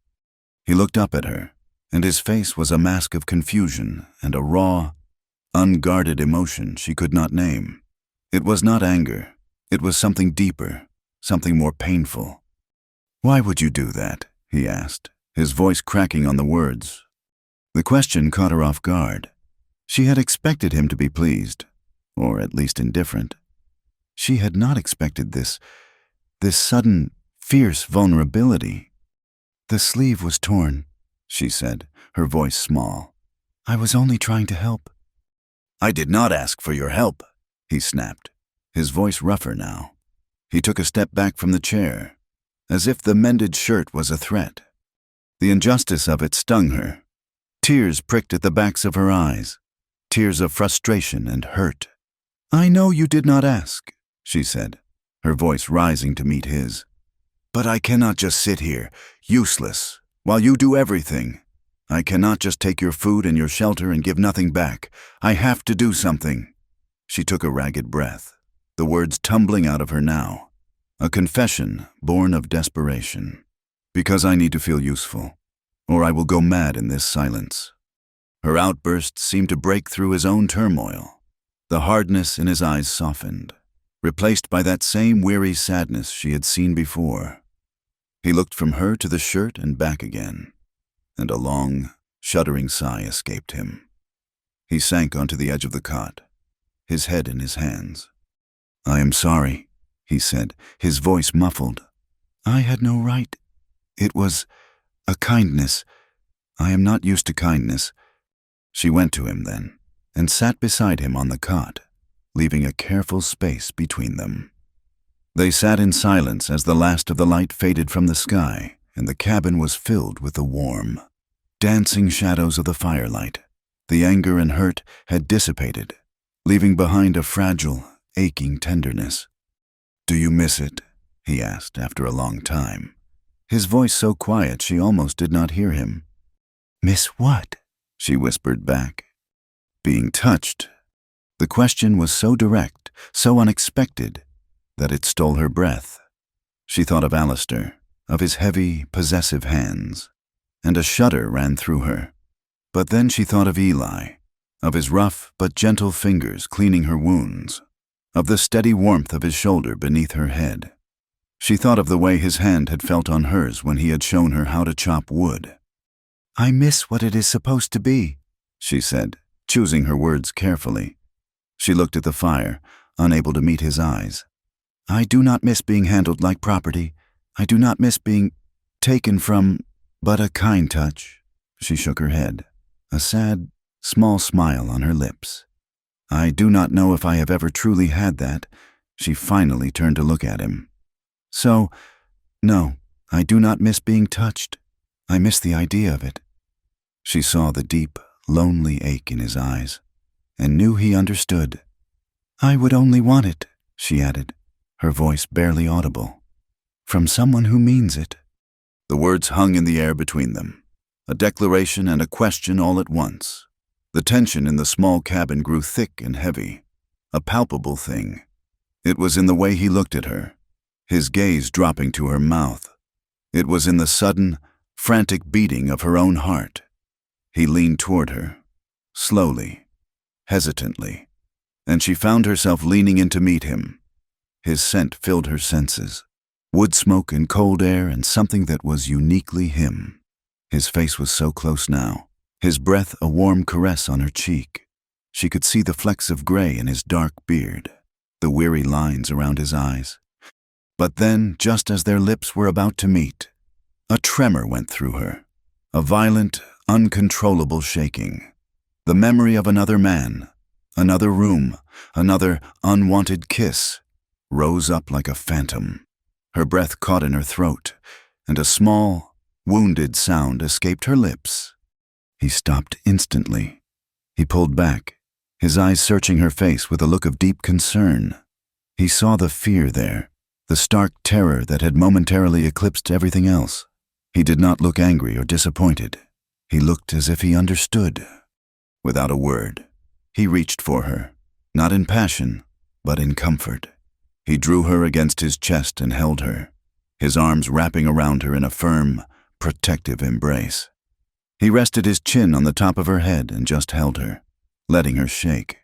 He looked up at her, and his face was a mask of confusion and a raw, unguarded emotion she could not name. It was not anger. It was something deeper, something more painful. "Why would you do that?" he asked, his voice cracking on the words. The question caught her off guard. She had expected him to be pleased, or at least indifferent. She had not expected this sudden, fierce vulnerability. "The sleeve was torn," she said, her voice small. I was only trying to help. I did not ask for your help, he snapped, his voice rougher now. He took a step back from the chair, as if the mended shirt was a threat. The injustice of it stung her. Tears pricked at the backs of her eyes, tears of frustration and hurt. I know you did not ask, she said, her voice rising to meet his. But I cannot just sit here, useless, while you do everything. I cannot just take your food and your shelter and give nothing back. I have to do something. She took a ragged breath, the words tumbling out of her now. A confession born of desperation. Because I need to feel useful, or I will go mad in this silence. Her outburst seemed to break through his own turmoil. The hardness in his eyes softened, replaced by that same weary sadness she had seen before. He looked from her to the shirt and back again, and a long, shuddering sigh escaped him. He sank onto the edge of the cot, his head in his hands. I am sorry, he said, his voice muffled. I had no right. It was a kindness. I am not used to kindness. She went to him then, and sat beside him on the cot, leaving a careful space between them. They sat in silence as the last of the light faded from the sky, and the cabin was filled with the warm, dancing shadows of the firelight. The anger and hurt had dissipated, leaving behind a fragile, aching tenderness. Do you miss it? He asked after a long time, his voice so quiet she almost did not hear him. Miss what? She whispered back. Being touched. The question was so direct, so unexpected, that it stole her breath. She thought of Alistair, of his heavy, possessive hands, and a shudder ran through her. But then she thought of Eli, of his rough but gentle fingers cleaning her wounds, of the steady warmth of his shoulder beneath her head. She thought of the way his hand had felt on hers when he had shown her how to chop wood. I miss what it is supposed to be, she said, choosing her words carefully. She looked at the fire, unable to meet his eyes. I do not miss being handled like property. I do not miss being taken from, but a kind touch. She shook her head, a sad, small smile on her lips. I do not know if I have ever truly had that. She finally turned to look at him. So, no, I do not miss being touched. I miss the idea of it. She saw the deep, lonely ache in his eyes, and knew he understood. I would only want it, she added, her voice barely audible. From someone who means it. The words hung in the air between them, a declaration and a question all at once. The tension in the small cabin grew thick and heavy, a palpable thing. It was in the way he looked at her, his gaze dropping to her mouth. It was in the sudden, frantic beating of her own heart. He leaned toward her, slowly, hesitantly, and she found herself leaning in to meet him. His scent filled her senses, wood smoke and cold air and something that was uniquely him. His face was so close now, his breath a warm caress on her cheek. She could see the flecks of gray in his dark beard, the weary lines around his eyes. But then, just as their lips were about to meet, a tremor went through her, a violent, uncontrollable shaking. The memory of another man, another room, another unwanted kiss, rose up like a phantom. Her breath caught in her throat, and a small, wounded sound escaped her lips. He stopped instantly. He pulled back, his eyes searching her face with a look of deep concern. He saw the fear there, the stark terror that had momentarily eclipsed everything else. He did not look angry or disappointed. He looked as if he understood. Without a word, he reached for her, not in passion, but in comfort. He drew her against his chest and held her, his arms wrapping around her in a firm, protective embrace. He rested his chin on the top of her head and just held her, letting her shake.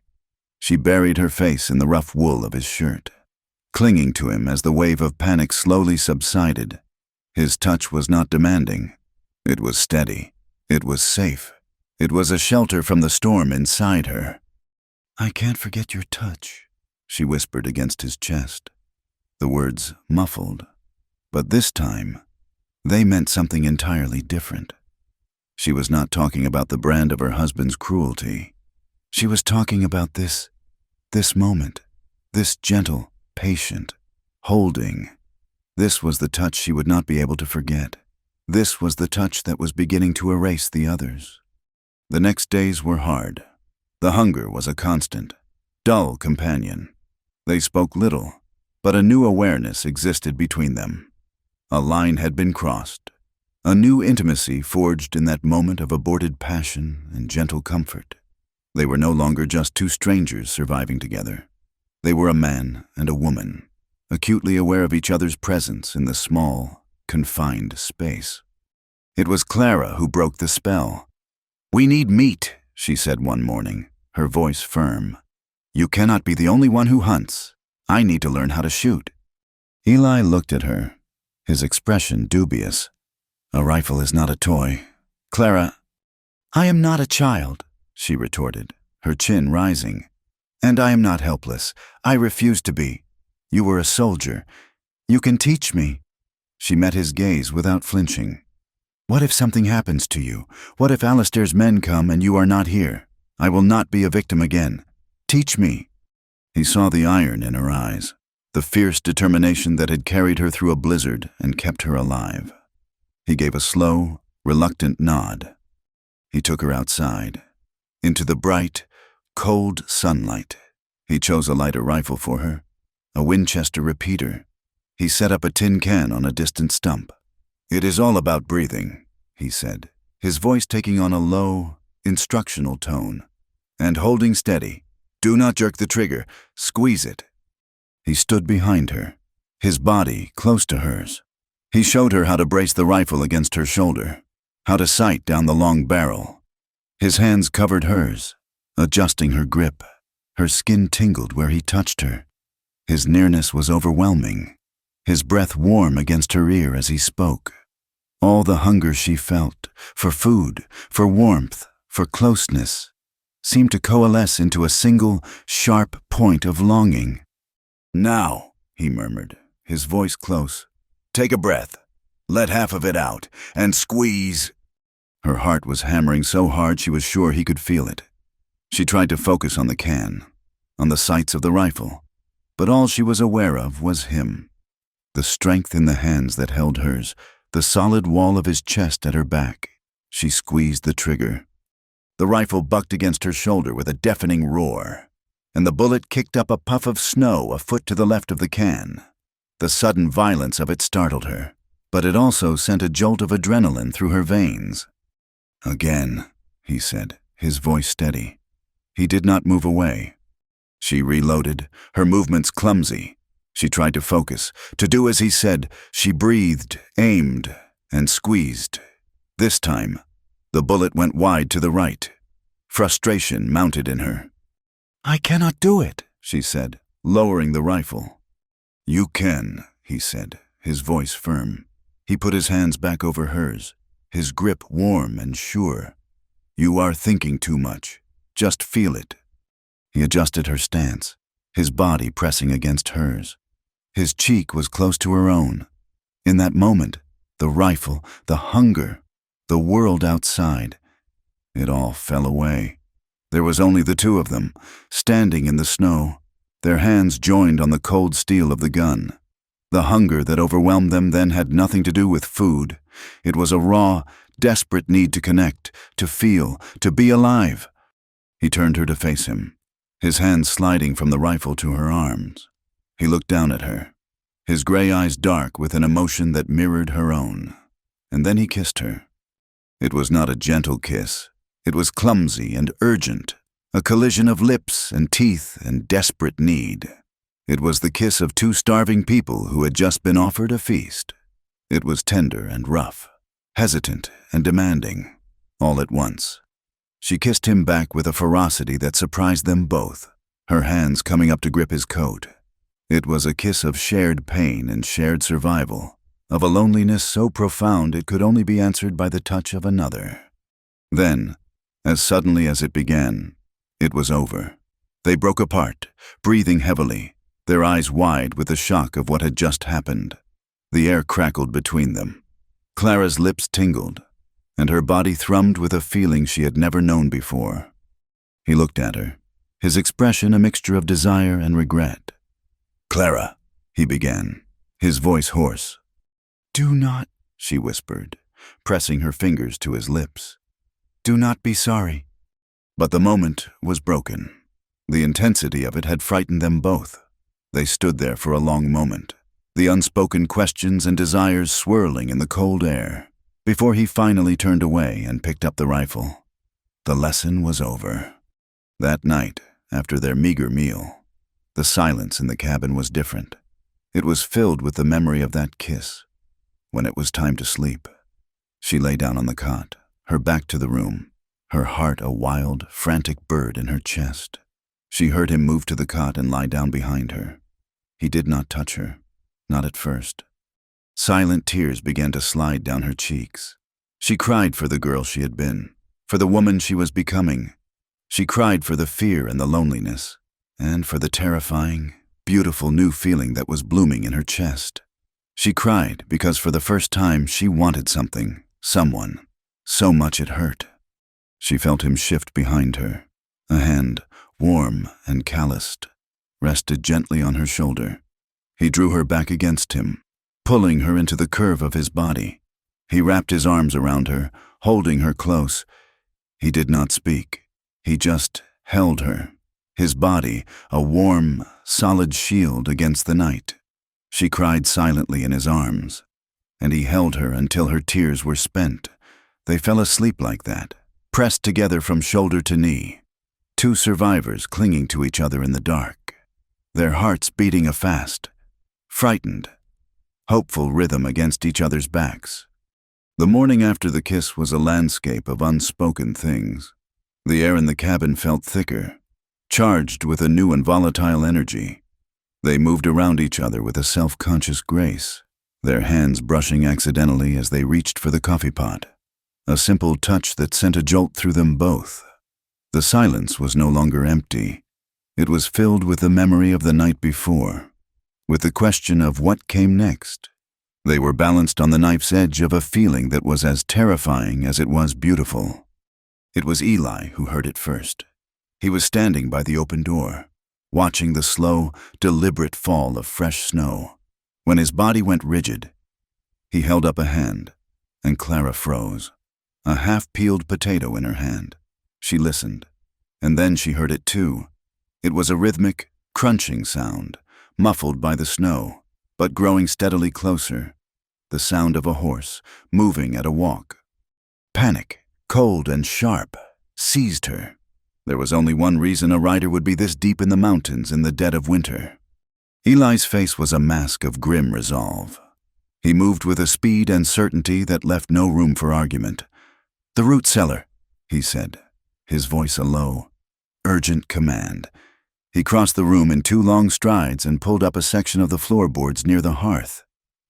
She buried her face in the rough wool of his shirt, clinging to him as the wave of panic slowly subsided. His touch was not demanding. It was steady. It was safe. It was a shelter from the storm inside her. I can't forget your touch, she whispered against his chest, the words muffled. But this time, they meant something entirely different. She was not talking about the brand of her husband's cruelty. She was talking about this moment, this gentle, patient, holding. This was the touch she would not be able to forget. This was the touch that was beginning to erase the others. The next days were hard. The hunger was a constant, dull companion. They spoke little, but a new awareness existed between them. A line had been crossed, a new intimacy forged in that moment of aborted passion and gentle comfort. They were no longer just two strangers surviving together. They were a man and a woman, acutely aware of each other's presence in the small, confined space. It was Clara who broke the spell. "We need meat," she said one morning, her voice firm. "You cannot be the only one who hunts. I need to learn how to shoot." Eli looked at her, his expression dubious. "A rifle is not a toy. Clara—" "I am not a child," she retorted, her chin rising. "And I am not helpless. I refuse to be. You were a soldier. You can teach me." She met his gaze without flinching. "What if something happens to you? What if Alistair's men come and you are not here? I will not be a victim again. Teach me." He saw the iron in her eyes, the fierce determination that had carried her through a blizzard and kept her alive. He gave a slow, reluctant nod. He took her outside, into the bright, cold sunlight. He chose a lighter rifle for her, a Winchester repeater. He set up a tin can on a distant stump. "It is all about breathing," he said, his voice taking on a low, instructional tone. "And holding steady. Do not jerk the trigger. Squeeze it." He stood behind her, his body close to hers. He showed her how to brace the rifle against her shoulder, how to sight down the long barrel. His hands covered hers, adjusting her grip. Her skin tingled where he touched her. His nearness was overwhelming, his breath warm against her ear as he spoke. All the hunger she felt, for food, for warmth, for closeness, seemed to coalesce into a single, sharp point of longing. "Now," he murmured, his voice close. "Take a breath. Let half of it out, and squeeze." Her heart was hammering so hard she was sure he could feel it. She tried to focus on the can, on the sights of the rifle, but all she was aware of was him. The strength in the hands that held hers, the solid wall of his chest at her back. She squeezed the trigger. The rifle bucked against her shoulder with a deafening roar, and the bullet kicked up a puff of snow a foot to the left of the can. The sudden violence of it startled her, but it also sent a jolt of adrenaline through her veins. "Again," he said, his voice steady. He did not move away. She reloaded, her movements clumsy. She tried to focus, to do as he said. She breathed, aimed, and squeezed. This time, the bullet went wide to the right. Frustration mounted in her. "I cannot do it," she said, lowering the rifle. "You can," he said, his voice firm. He put his hands back over hers, his grip warm and sure. "You are thinking too much. Just feel it." He adjusted her stance, his body pressing against hers. His cheek was close to her own. In that moment, the rifle, the hunger, the world outside, it all fell away. There was only the two of them, standing in the snow, their hands joined on the cold steel of the gun. The hunger that overwhelmed them then had nothing to do with food. It was a raw, desperate need to connect, to feel, to be alive. He turned her to face him, his hands sliding from the rifle to her arms. He looked down at her, his gray eyes dark with an emotion that mirrored her own. And then he kissed her. It was not a gentle kiss. It was clumsy and urgent, a collision of lips and teeth and desperate need. It was the kiss of two starving people who had just been offered a feast. It was tender and rough, hesitant and demanding, all at once. She kissed him back with a ferocity that surprised them both, her hands coming up to grip his coat. It was a kiss of shared pain and shared survival, of a loneliness so profound it could only be answered by the touch of another. Then, as suddenly as it began, it was over. They broke apart, breathing heavily, their eyes wide with the shock of what had just happened. The air crackled between them. Clara's lips tingled. and her body thrummed with a feeling she had never known before. He looked at her, his expression a mixture of desire and regret. "Clara," he began, his voice hoarse. "Do not," she whispered, pressing her fingers to his lips. "Do not be sorry." But the moment was broken. The intensity of it had frightened them both. They stood there for a long moment, the unspoken questions and desires swirling in the cold air, before he finally turned away and picked up the rifle. The lesson was over. That night, after their meager meal, the silence in the cabin was different. It was filled with the memory of that kiss. When it was time to sleep, she lay down on the cot, her back to the room, her heart a wild, frantic bird in her chest. She heard him move to the cot and lie down behind her. He did not touch her, not at first. Silent tears began to slide down her cheeks. She cried for the girl she had been, for the woman she was becoming. She cried for the fear and the loneliness, and for the terrifying, beautiful new feeling that was blooming in her chest. She cried because for the first time she wanted something, someone, so much it hurt. She felt him shift behind her. A hand, warm and calloused, rested gently on her shoulder. He drew her back against him, pulling her into the curve of his body. He wrapped his arms around her, holding her close. He did not speak. He just held her, his body a warm, solid shield against the night. She cried silently in his arms, and he held her until her tears were spent. They fell asleep like that, pressed together from shoulder to knee, two survivors clinging to each other in the dark, their hearts beating a fast, frightened, hopeful rhythm against each other's backs. The morning after the kiss was a landscape of unspoken things. The air in the cabin felt thicker, charged with a new and volatile energy. They moved around each other with a self-conscious grace, their hands brushing accidentally as they reached for the coffee pot, a simple touch that sent a jolt through them both. The silence was no longer empty. It was filled with the memory of the night before, with the question of what came next. They were balanced on the knife's edge of a feeling that was as terrifying as it was beautiful. It was Eli who heard it first. He was standing by the open door, watching the slow, deliberate fall of fresh snow. When his body went rigid, he held up a hand, and Clara froze, a half-peeled potato in her hand. She listened, and then she heard it too. It was a rhythmic, crunching sound, muffled by the snow, but growing steadily closer. The sound of a horse, moving at a walk. Panic, cold and sharp, seized her. There was only one reason a rider would be this deep in the mountains in the dead of winter. Eli's face was a mask of grim resolve. He moved with a speed and certainty that left no room for argument. "The root cellar," he said, his voice a low, urgent command. He crossed the room in 2 long strides and pulled up a section of the floorboards near the hearth,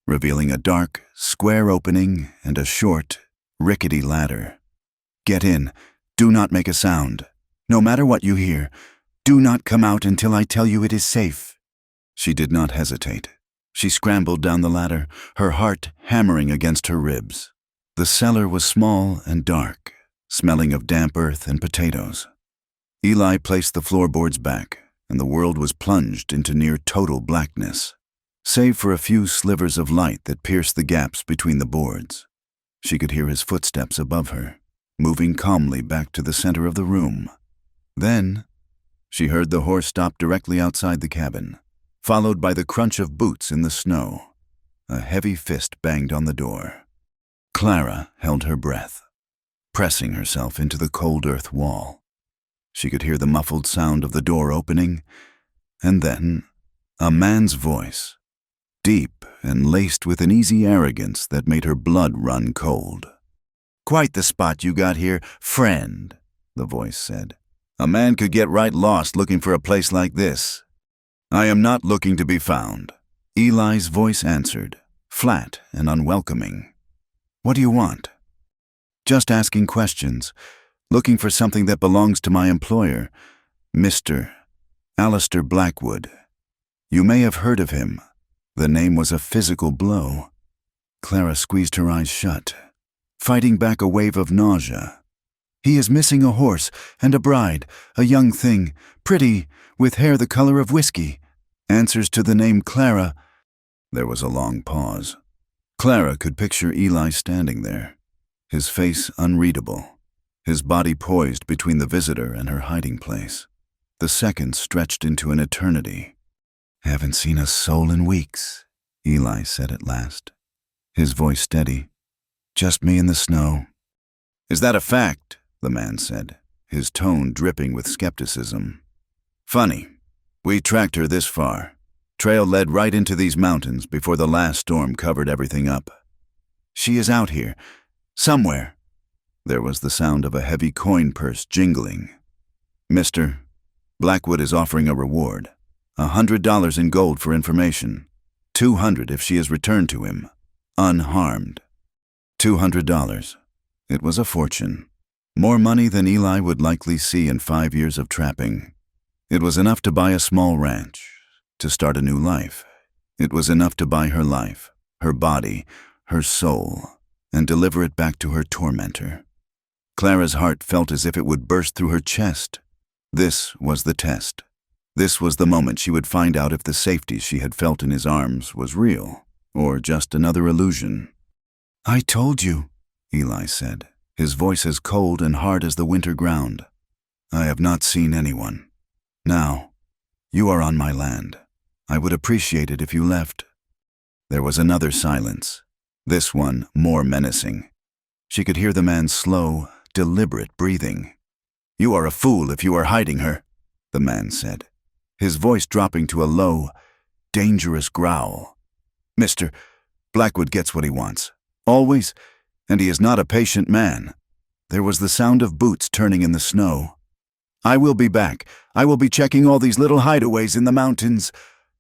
revealing a dark, square opening and a short, rickety ladder. "Get in. Do not make a sound. No matter what you hear, do not come out until I tell you it is safe." She did not hesitate. She scrambled down the ladder, her heart hammering against her ribs. The cellar was small and dark, smelling of damp earth and potatoes. Eli placed the floorboards back, and the world was plunged into near total blackness, save for a few slivers of light that pierced the gaps between the boards. She could hear his footsteps above her, moving calmly back to the center of the room. Then, she heard the horse stop directly outside the cabin, followed by the crunch of boots in the snow. A heavy fist banged on the door. Clara held her breath, pressing herself into the cold earth wall. She could hear the muffled sound of the door opening, and then a man's voice, deep and laced with an easy arrogance that made her blood run cold. "Quite the spot you got here, friend," the voice said. "A man could get right lost looking for a place like this." "I am not looking to be found," Eli's voice answered, flat and unwelcoming. "What do you want?" "Just asking questions, looking for something that belongs to my employer, Mr. Alistair Blackwood. You may have heard of him." The name was a physical blow. Clara squeezed her eyes shut. fighting back a wave of nausea. He is missing a horse and a bride, a young thing, pretty, with hair the color of whiskey. Answers to the name Clara. There was a long pause. Clara could picture Eli standing there, his face unreadable, his body poised between the visitor and her hiding place. The seconds stretched into an eternity. "Haven't seen a soul in weeks," Eli said at last, his voice steady. "Just me in the snow." "Is that a fact?" the man said, his tone dripping with skepticism. "Funny. We tracked her this far. Trail led right into these mountains before the last storm covered everything up. She is out here, somewhere." There was the sound of a heavy coin purse jingling. "Mister, Blackwood is offering a reward. $100 in gold for information. $200 if she is returned to him, unharmed." $200. It was a fortune. More money than Eli would likely see in 5 years of trapping. It was enough to buy a small ranch, to start a new life. It was enough to buy her life, her body, her soul, and deliver it back to her tormentor. Clara's heart felt as if it would burst through her chest. This was the test. This was the moment she would find out if the safety she had felt in his arms was real, or just another illusion. "I told you," Eli said, his voice as cold and hard as the winter ground. "I have not seen anyone. Now, you are on my land. I would appreciate it if you left." There was another silence, this one more menacing. She could hear the man's slow, deliberate breathing. "You are a fool if you are hiding her," the man said, his voice dropping to a low, dangerous growl. "Mister, Blackwood gets what he wants. Always, and he is not a patient man." There was the sound of boots turning in the snow. "I will be back. I will be checking all these little hideaways in the mountains.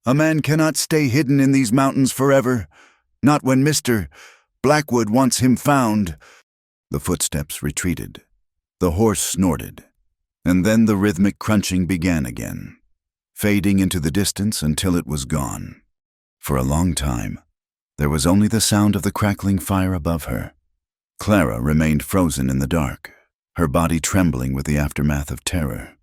A man cannot stay hidden in these mountains forever. Not when Mr. Blackwood wants him found." The footsteps retreated. The horse snorted. And then the rhythmic crunching began again, fading into the distance until it was gone. For a long time, there was only the sound of the crackling fire above her. Clara remained frozen in the dark, her body trembling with the aftermath of terror.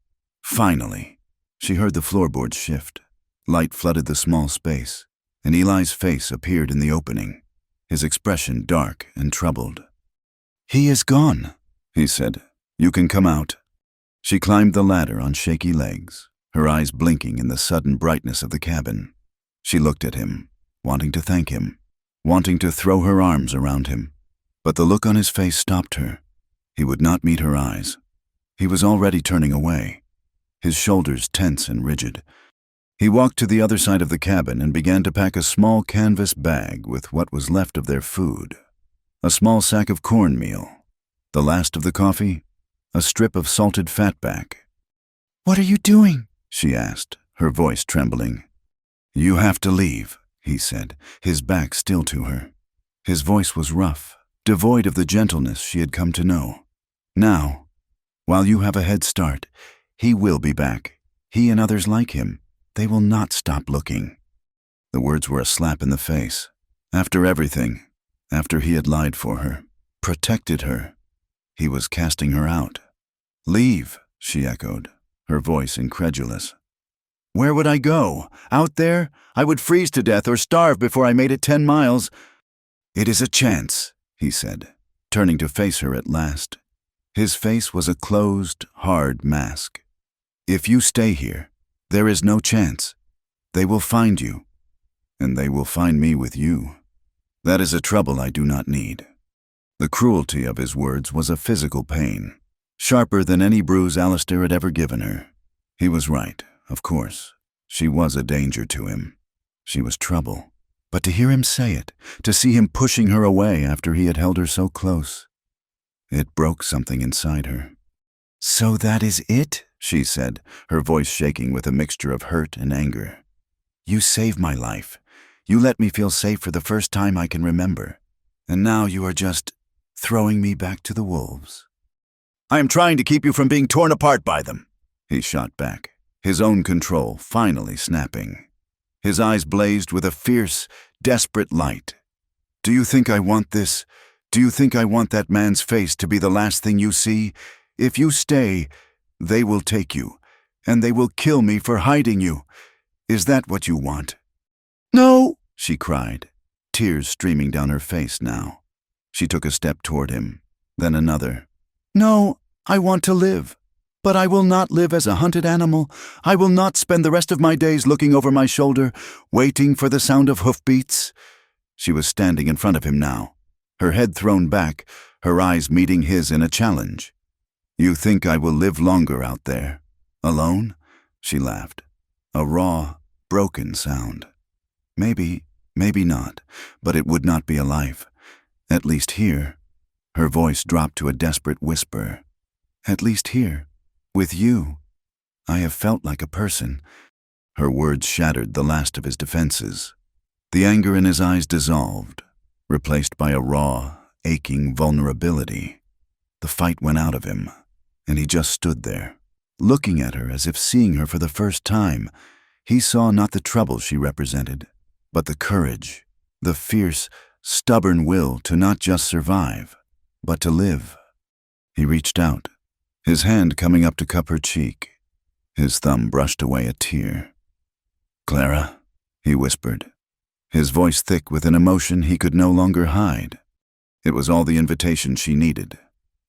Finally, she heard the floorboards shift. Light flooded the small space, and Eli's face appeared in the opening, his expression dark and troubled. "He is gone," he said. "You can come out." She climbed the ladder on shaky legs, her eyes blinking in the sudden brightness of the cabin. She looked at him, wanting to thank him, wanting to throw her arms around him. But the look on his face stopped her. He would not meet her eyes. He was already turning away, his shoulders tense and rigid. He walked to the other side of the cabin and began to pack a small canvas bag with what was left of their food. A small sack of cornmeal, the last of the coffee, a strip of salted fatback. "What are you doing?" she asked, her voice trembling. "You have to leave," he said, his back still to her. His voice was rough, devoid of the gentleness she had come to know. "Now, while you have a head start, he will be back. He and others like him. They will not stop looking." The words were a slap in the face. After everything, after he had lied for her, protected her, he was casting her out. "Leave," she echoed, her voice incredulous. "Where would I go? Out there? I would freeze to death or starve before I made it 10 miles. "It is a chance," he said, turning to face her at last. His face was a closed, hard mask. "If you stay here, there is no chance. They will find you, and they will find me with you. That is a trouble I do not need." The cruelty of his words was a physical pain, sharper than any bruise Alistair had ever given her. He was right, of course. She was a danger to him. She was trouble. But to hear him say it, to see him pushing her away after he had held her so close, it broke something inside her. "So that is it?" she said, her voice shaking with a mixture of hurt and anger. "You saved my life. You let me feel safe for the first time I can remember. And now you are just throwing me back to the wolves." "I am trying to keep you from being torn apart by them," he shot back, his own control finally snapping. His eyes blazed with a fierce, desperate light. "Do you think I want this? Do you think I want that man's face to be the last thing you see? If you stay, they will take you, and they will kill me for hiding you. Is that what you want?" "No," she cried, tears streaming down her face now. She took a step toward him, then another. "No, I want to live. But I will not live as a hunted animal. I will not spend the rest of my days looking over my shoulder, waiting for the sound of hoofbeats." She was standing in front of him now, her head thrown back, her eyes meeting his in a challenge. "You think I will live longer out there? Alone?" She laughed. A raw, broken sound. Maybe not, but it would not be a life. At least here. Her voice dropped to a desperate whisper. "At least here. With you. I have felt like a person." Her words shattered the last of his defenses. The anger in his eyes dissolved, replaced by a raw, aching vulnerability. The fight went out of him, and he just stood there, looking at her as if seeing her for the first time. He saw not the trouble she represented, but the courage, the fierce, stubborn will to not just survive, but to live. He reached out, his hand coming up to cup her cheek. His thumb brushed away a tear. "Clara," he whispered, his voice thick with an emotion he could no longer hide. It was all the invitation she needed.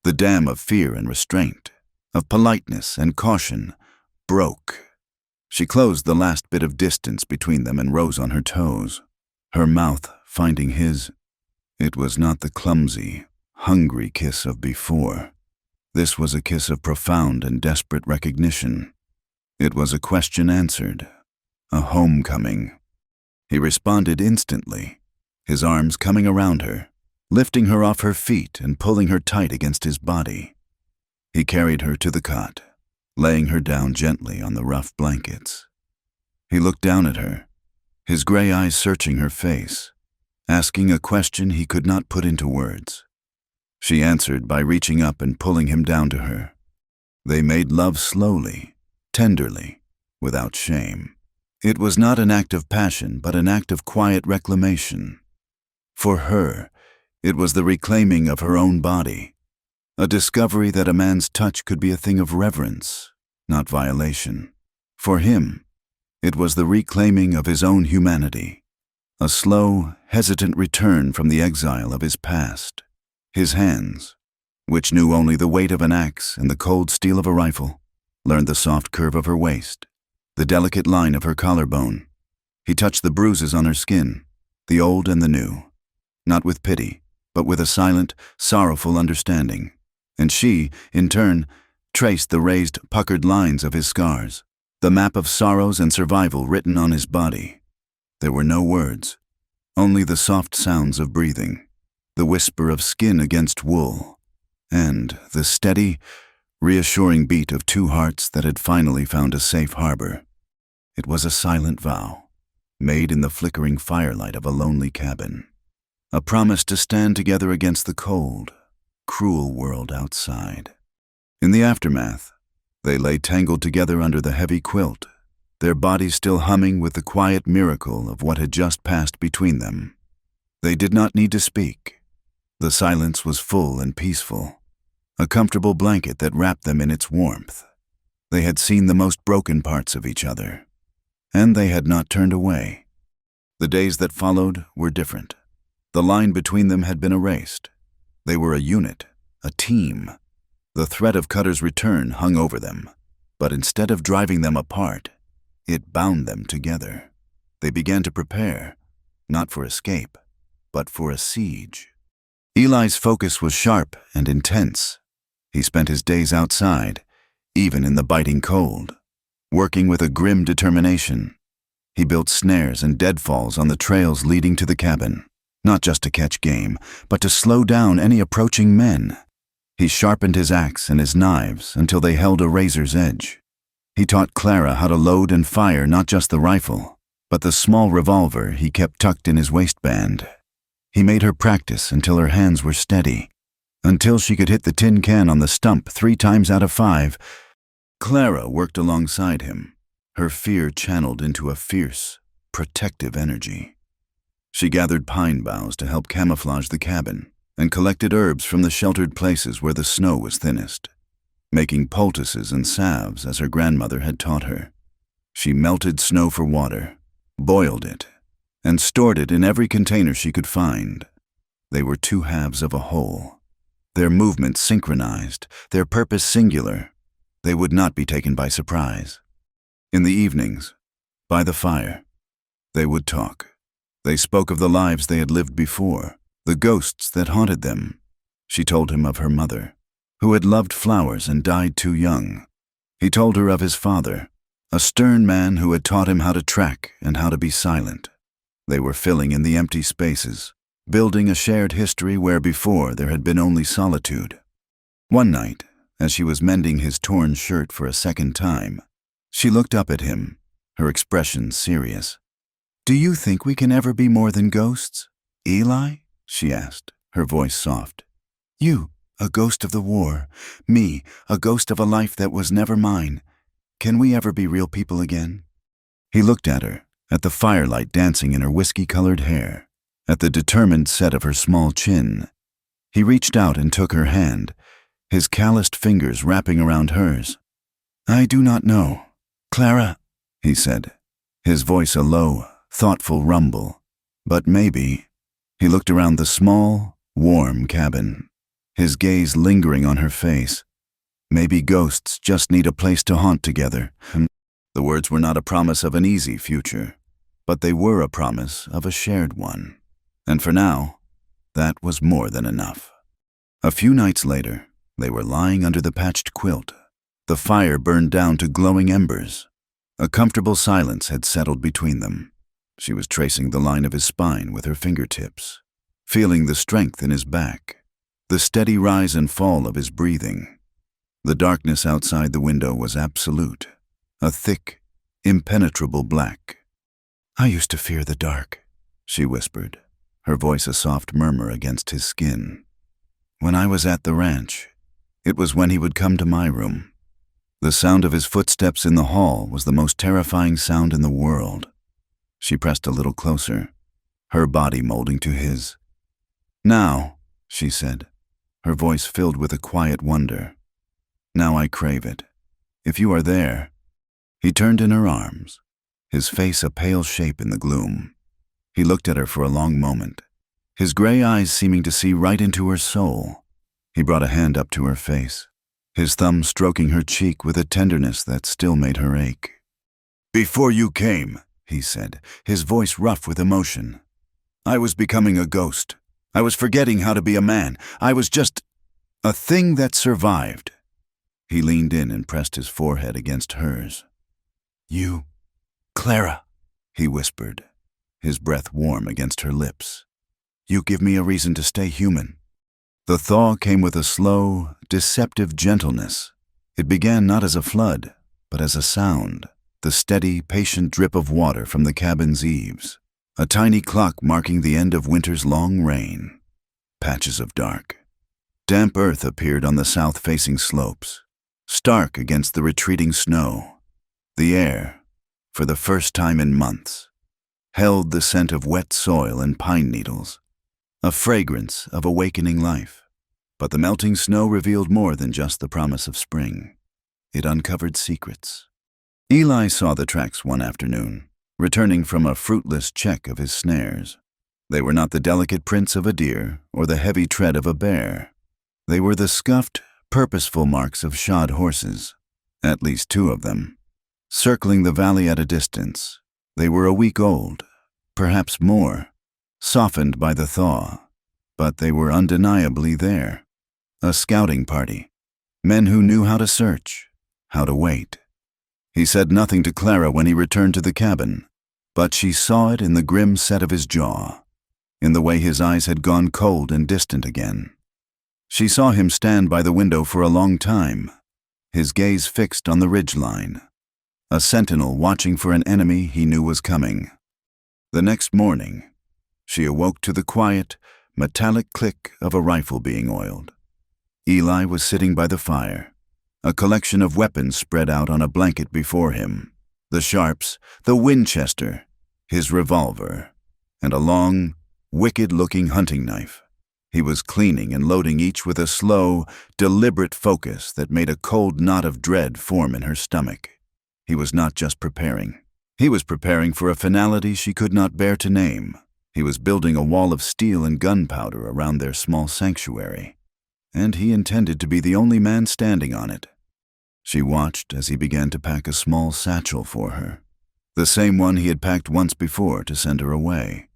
The dam of fear and restraint, of politeness and caution, broke. She closed the last bit of distance between them and rose on her toes, her mouth finding his. It was not the clumsy, hungry kiss of before. This was a kiss of profound and desperate recognition. It was a question answered, a homecoming. He responded instantly, his arms coming around her, lifting her off her feet and pulling her tight against his body. He carried her to the cot, laying her down gently on the rough blankets. He looked down at her, his gray eyes searching her face, asking a question he could not put into words. She answered by reaching up and pulling him down to her. They made love slowly, tenderly, without shame. It was not an act of passion, but an act of quiet reclamation. For her, it was the reclaiming of her own body, a discovery that a man's touch could be a thing of reverence, not violation. For him, it was the reclaiming of his own humanity, a slow, hesitant return from the exile of his past. His hands, which knew only the weight of an axe and the cold steel of a rifle, learned the soft curve of her waist, the delicate line of her collarbone. He touched the bruises on her skin, the old and the new, not with pity, but with a silent, sorrowful understanding. And she, in turn, traced the raised, puckered lines of his scars, the map of sorrows and survival written on his body. There were no words, only the soft sounds of breathing, the whisper of skin against wool, and the steady, reassuring beat of two hearts that had finally found a safe harbor. It was a silent vow, made in the flickering firelight of a lonely cabin, a promise to stand together against the cold, cruel world outside. In the aftermath, they lay tangled together under the heavy quilt, their bodies still humming with the quiet miracle of what had just passed between them. They did not need to speak. The silence was full and peaceful, a comfortable blanket that wrapped them in its warmth. They had seen the most broken parts of each other, and they had not turned away. The days that followed were different. The line between them had been erased. They were a unit, a team. The threat of Cutter's return hung over them, but instead of driving them apart, it bound them together. They began to prepare, not for escape, but for a siege. Eli's focus was sharp and intense. He spent his days outside, even in the biting cold, working with a grim determination. He built snares and deadfalls on the trails leading to the cabin, not just to catch game, but to slow down any approaching men. He sharpened his axe and his knives until they held a razor's edge. He taught Clara how to load and fire not just the rifle, but the small revolver he kept tucked in his waistband. He made her practice until her hands were steady, until she could hit the tin can on the stump 3 times out of 5. Clara worked alongside him, her fear channeled into a fierce, protective energy. She gathered pine boughs to help camouflage the cabin, and collected herbs from the sheltered places where the snow was thinnest, making poultices and salves as her grandmother had taught her. She melted snow for water, boiled it, and stored it in every container she could find. They were two halves of a whole, their movements synchronized, their purpose singular. They would not be taken by surprise. In the evenings, by the fire, they would talk. They spoke of the lives they had lived before, the ghosts that haunted them. She told him of her mother, who had loved flowers and died too young. He told her of his father, a stern man who had taught him how to track and how to be silent. They were filling in the empty spaces, building a shared history where before there had been only solitude. One night, as she was mending his torn shirt for a second time, she looked up at him, her expression serious. "Do you think we can ever be more than ghosts, Eli?" she asked, her voice soft. "You, a ghost of the war, me, a ghost of a life that was never mine. Can we ever be real people again?" He looked at her, at the firelight dancing in her whiskey-colored hair, at the determined set of her small chin. He reached out and took her hand, his calloused fingers wrapping around hers. "I do not know, Clara," he said, his voice a low, thoughtful rumble. "But maybe." He looked around the small, warm cabin, his gaze lingering on her face. "Maybe ghosts just need a place to haunt together." The words were not a promise of an easy future, but they were a promise of a shared one. And for now, that was more than enough. A few nights later, they were lying under the patched quilt. The fire burned down to glowing embers. A comfortable silence had settled between them. She was tracing the line of his spine with her fingertips, feeling the strength in his back, the steady rise and fall of his breathing. The darkness outside the window was absolute, a thick, impenetrable black. "I used to fear the dark," she whispered, her voice a soft murmur against his skin. "When I was at the ranch, it was when he would come to my room. The sound of his footsteps in the hall was the most terrifying sound in the world." She pressed a little closer, her body molding to his. "Now," she said, her voice filled with a quiet wonder, "now I crave it. If you are there." He turned in her arms, his face a pale shape in the gloom. He looked at her for a long moment, his gray eyes seeming to see right into her soul. He brought a hand up to her face, his thumb stroking her cheek with a tenderness that still made her ache. "Before you came," he said, his voice rough with emotion, "I was becoming a ghost. I was forgetting how to be a man. I was just a thing that survived." He leaned in and pressed his forehead against hers. "You, Clara," he whispered, his breath warm against her lips. "You give me a reason to stay human." The thaw came with a slow, deceptive gentleness. It began not as a flood, but as a sound, the steady, patient drip of water from the cabin's eaves, a tiny clock marking the end of winter's long rain. Patches of dark. Damp earth appeared on the south-facing slopes, stark against the retreating snow. The air, for the first time in months, held the scent of wet soil and pine needles, a fragrance of awakening life. But the melting snow revealed more than just the promise of spring. It uncovered secrets. Eli saw the tracks one afternoon, returning from a fruitless check of his snares. They were not the delicate prints of a deer or the heavy tread of a bear. They were the scuffed, purposeful marks of shod horses, at least two of them, circling the valley at a distance. They were a week old, perhaps more, softened by the thaw, but they were undeniably there. A scouting party, men who knew how to search, how to wait. He said nothing to Clara when he returned to the cabin, but she saw it in the grim set of his jaw, in the way his eyes had gone cold and distant again. She saw him stand by the window for a long time, his gaze fixed on the ridgeline, a sentinel watching for an enemy he knew was coming. The next morning, she awoke to the quiet, metallic click of a rifle being oiled. Eli was sitting by the fire, a collection of weapons spread out on a blanket before him. The Sharps, the Winchester, his revolver, and a long, wicked-looking hunting knife. He was cleaning and loading each with a slow, deliberate focus that made a cold knot of dread form in her stomach. He was not just preparing. He was preparing for a finality she could not bear to name. He was building a wall of steel and gunpowder around their small sanctuary, and he intended to be the only man standing on it. She watched as he began to pack a small satchel for her, the same one he had packed once before to send her away.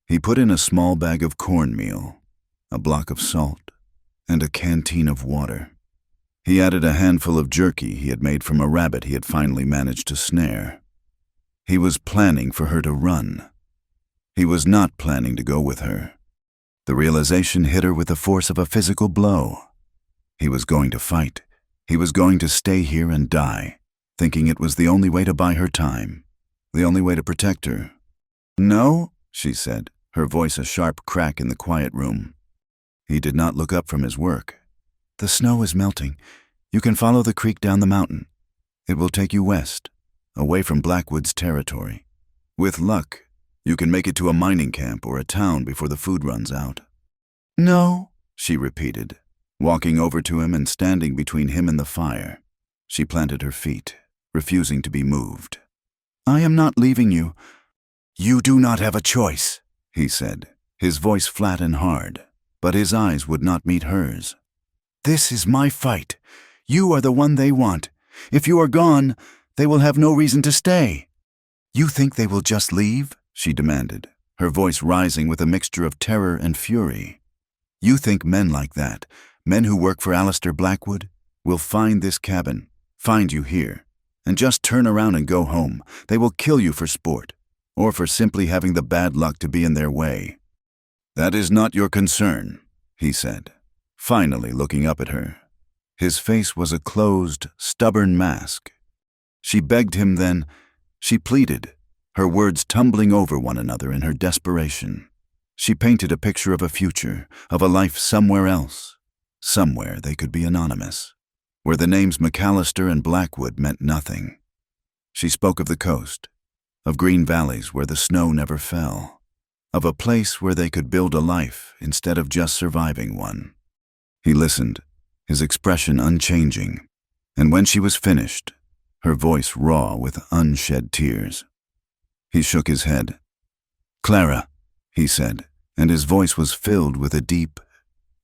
He put in a small bag of cornmeal, a block of salt, and a canteen of water. He added a handful of jerky he had made from a rabbit he had finally managed to snare. He was planning for her to run. He was not planning to go with her. The realization hit her with the force of a physical blow. He was going to fight. He was going to stay here and die, thinking it was the only way to buy her time, the only way to protect her. "No," she said, her voice a sharp crack in the quiet room. He did not look up from his work. "The snow is melting. You can follow the creek down the mountain. It will take you west, away from Blackwood's territory. With luck, you can make it to a mining camp or a town before the food runs out." "No," she repeated, walking over to him and standing between him and the fire. She planted her feet, refusing to be moved. "I am not leaving you." "You do not have a choice," he said, his voice flat and hard, but his eyes would not meet hers. "This is my fight. You are the one they want. If you are gone, they will have no reason to stay." "You think they will just leave?" she demanded, her voice rising with a mixture of terror and fury. "You think men like that, men who work for Alistair Blackwood, will find this cabin, find you here, and just turn around and go home? They will kill you for sport, or for simply having the bad luck to be in their way." "That is not your concern," he said, finally looking up at her. His face was a closed, stubborn mask. She begged him then. She pleaded, her words tumbling over one another in her desperation. She painted a picture of a future, of a life somewhere else, somewhere they could be anonymous, where the names McAllister and Blackwood meant nothing. She spoke of the coast, of green valleys where the snow never fell, of a place where they could build a life instead of just surviving one. He listened, his expression unchanging, and when she was finished, her voice raw with unshed tears, he shook his head. "Clara," he said, and his voice was filled with a deep,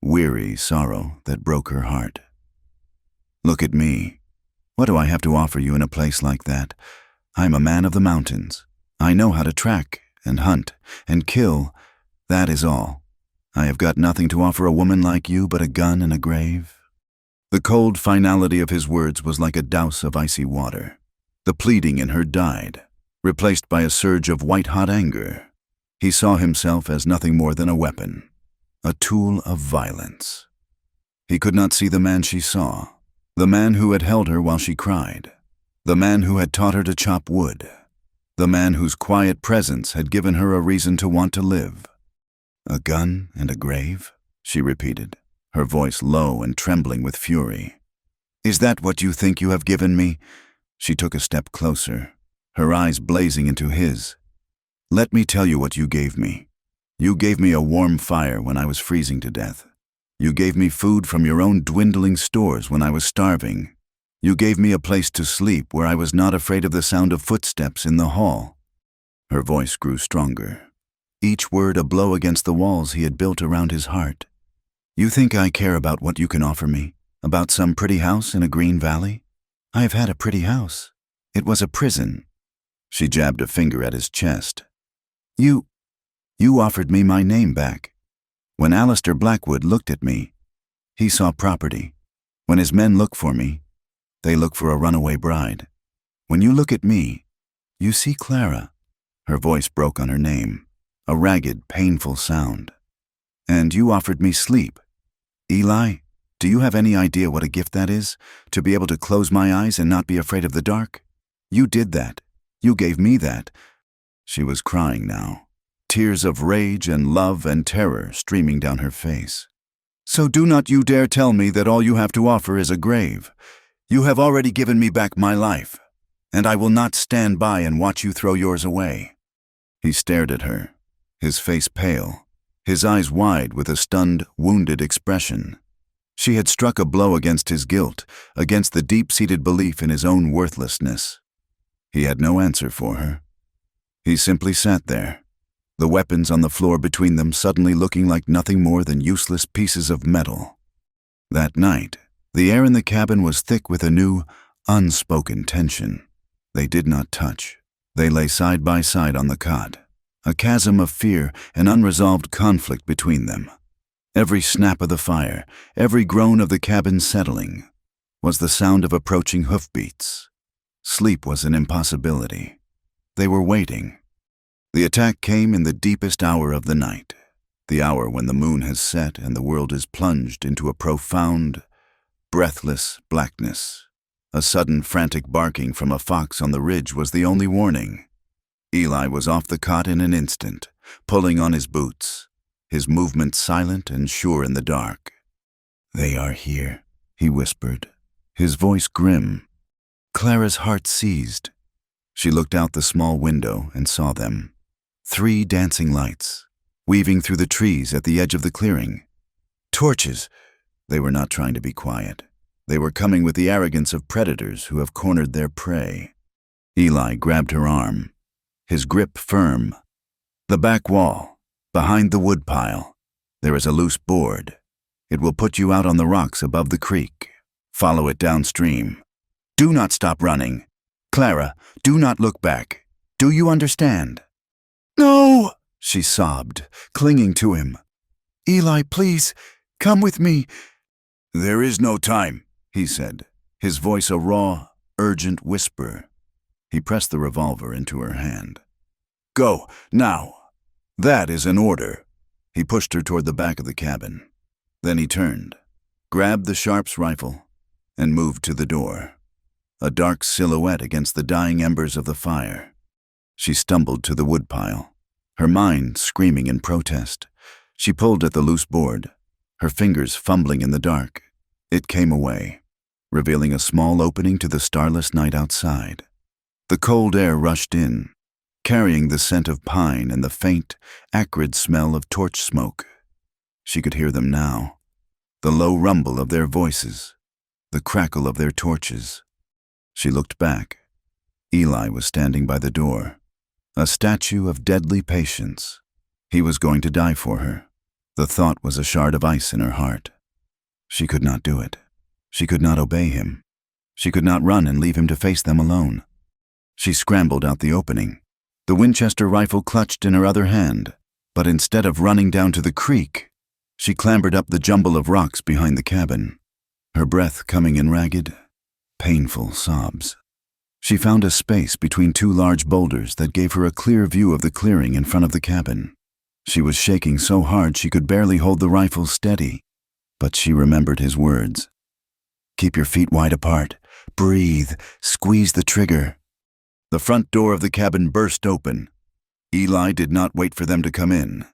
weary sorrow that broke her heart. "Look at me. What do I have to offer you in a place like that? I'm a man of the mountains. I know how to track and hunt and kill. That is all. I have got nothing to offer a woman like you but a gun and a grave." The cold finality of his words was like a douse of icy water. The pleading in her died, replaced by a surge of white-hot anger. He saw himself as nothing more than a weapon, a tool of violence. He could not see the man she saw, the man who had held her while she cried, the man who had taught her to chop wood, the man whose quiet presence had given her a reason to want to live. "A gun and a grave?" she repeated, her voice low and trembling with fury. "Is that what you think you have given me?" She took a step closer, her eyes blazing into his. "Let me tell you what you gave me. You gave me a warm fire when I was freezing to death. You gave me food from your own dwindling stores when I was starving. You gave me a place to sleep where I was not afraid of the sound of footsteps in the hall." Her voice grew stronger, each word a blow against the walls he had built around his heart. "You think I care about what you can offer me? About some pretty house in a green valley? I have had a pretty house. It was a prison." She jabbed a finger at his chest. You offered me my name back. When Alistair Blackwood looked at me, he saw property. When his men look for me, they look for a runaway bride. When you look at me, you see Clara." Her voice broke on her name, a ragged, painful sound. "And you offered me sleep. Eli, do you have any idea what a gift that is? To be able to close my eyes and not be afraid of the dark? You did that. You gave me that." She was crying now, tears of rage and love and terror streaming down her face. "So do not you dare tell me that all you have to offer is a grave. You have already given me back my life, and I will not stand by and watch you throw yours away." He stared at her, his face pale, his eyes wide with a stunned, wounded expression. She had struck a blow against his guilt, against the deep-seated belief in his own worthlessness. He had no answer for her. He simply sat there, the weapons on the floor between them suddenly looking like nothing more than useless pieces of metal. That night, the air in the cabin was thick with a new, unspoken tension. They did not touch. They lay side by side on the cot, a chasm of fear and unresolved conflict between them. Every snap of the fire, every groan of the cabin settling, was the sound of approaching hoofbeats. Sleep was an impossibility. They were waiting. The attack came in the deepest hour of the night, the hour when the moon has set and the world is plunged into a profound, breathless blackness. A sudden frantic barking from a fox on the ridge was the only warning. Eli was off the cot in an instant, pulling on his boots, his movements silent and sure in the dark. "They are here," he whispered, his voice grim. Clara's heart seized. She looked out the small window and saw them. 3 dancing lights, weaving through the trees at the edge of the clearing. Torches! They were not trying to be quiet. They were coming with the arrogance of predators who have cornered their prey. Eli grabbed her arm, his grip firm. "The back wall, behind the woodpile. There is a loose board. It will put you out on the rocks above the creek. Follow it downstream. Do not stop running. Clara, do not look back. Do you understand?" "No!" she sobbed, clinging to him. "Eli, please, come with me." "There is no time," he said, his voice a raw, urgent whisper. He pressed the revolver into her hand. "Go, now. That is an order." He pushed her toward the back of the cabin. Then he turned, grabbed the Sharp's rifle, and moved to the door, a dark silhouette against the dying embers of the fire. She stumbled to the woodpile, her mind screaming in protest. She pulled at the loose board, her fingers fumbling in the dark. It came away, revealing a small opening to the starless night outside. The cold air rushed in, carrying the scent of pine and the faint, acrid smell of torch smoke. She could hear them now, the low rumble of their voices, the crackle of their torches. She looked back. Eli was standing by the door, a statue of deadly patience. He was going to die for her. The thought was a shard of ice in her heart. She could not do it. She could not obey him. She could not run and leave him to face them alone. She scrambled out the opening, the Winchester rifle clutched in her other hand, but instead of running down to the creek, she clambered up the jumble of rocks behind the cabin, her breath coming in ragged, painful sobs. She found a space between 2 large boulders that gave her a clear view of the clearing in front of the cabin. She was shaking so hard she could barely hold the rifle steady, but she remembered his words. "Keep your feet wide apart. Breathe. Squeeze the trigger." The front door of the cabin burst open. Eli did not wait for them to come in.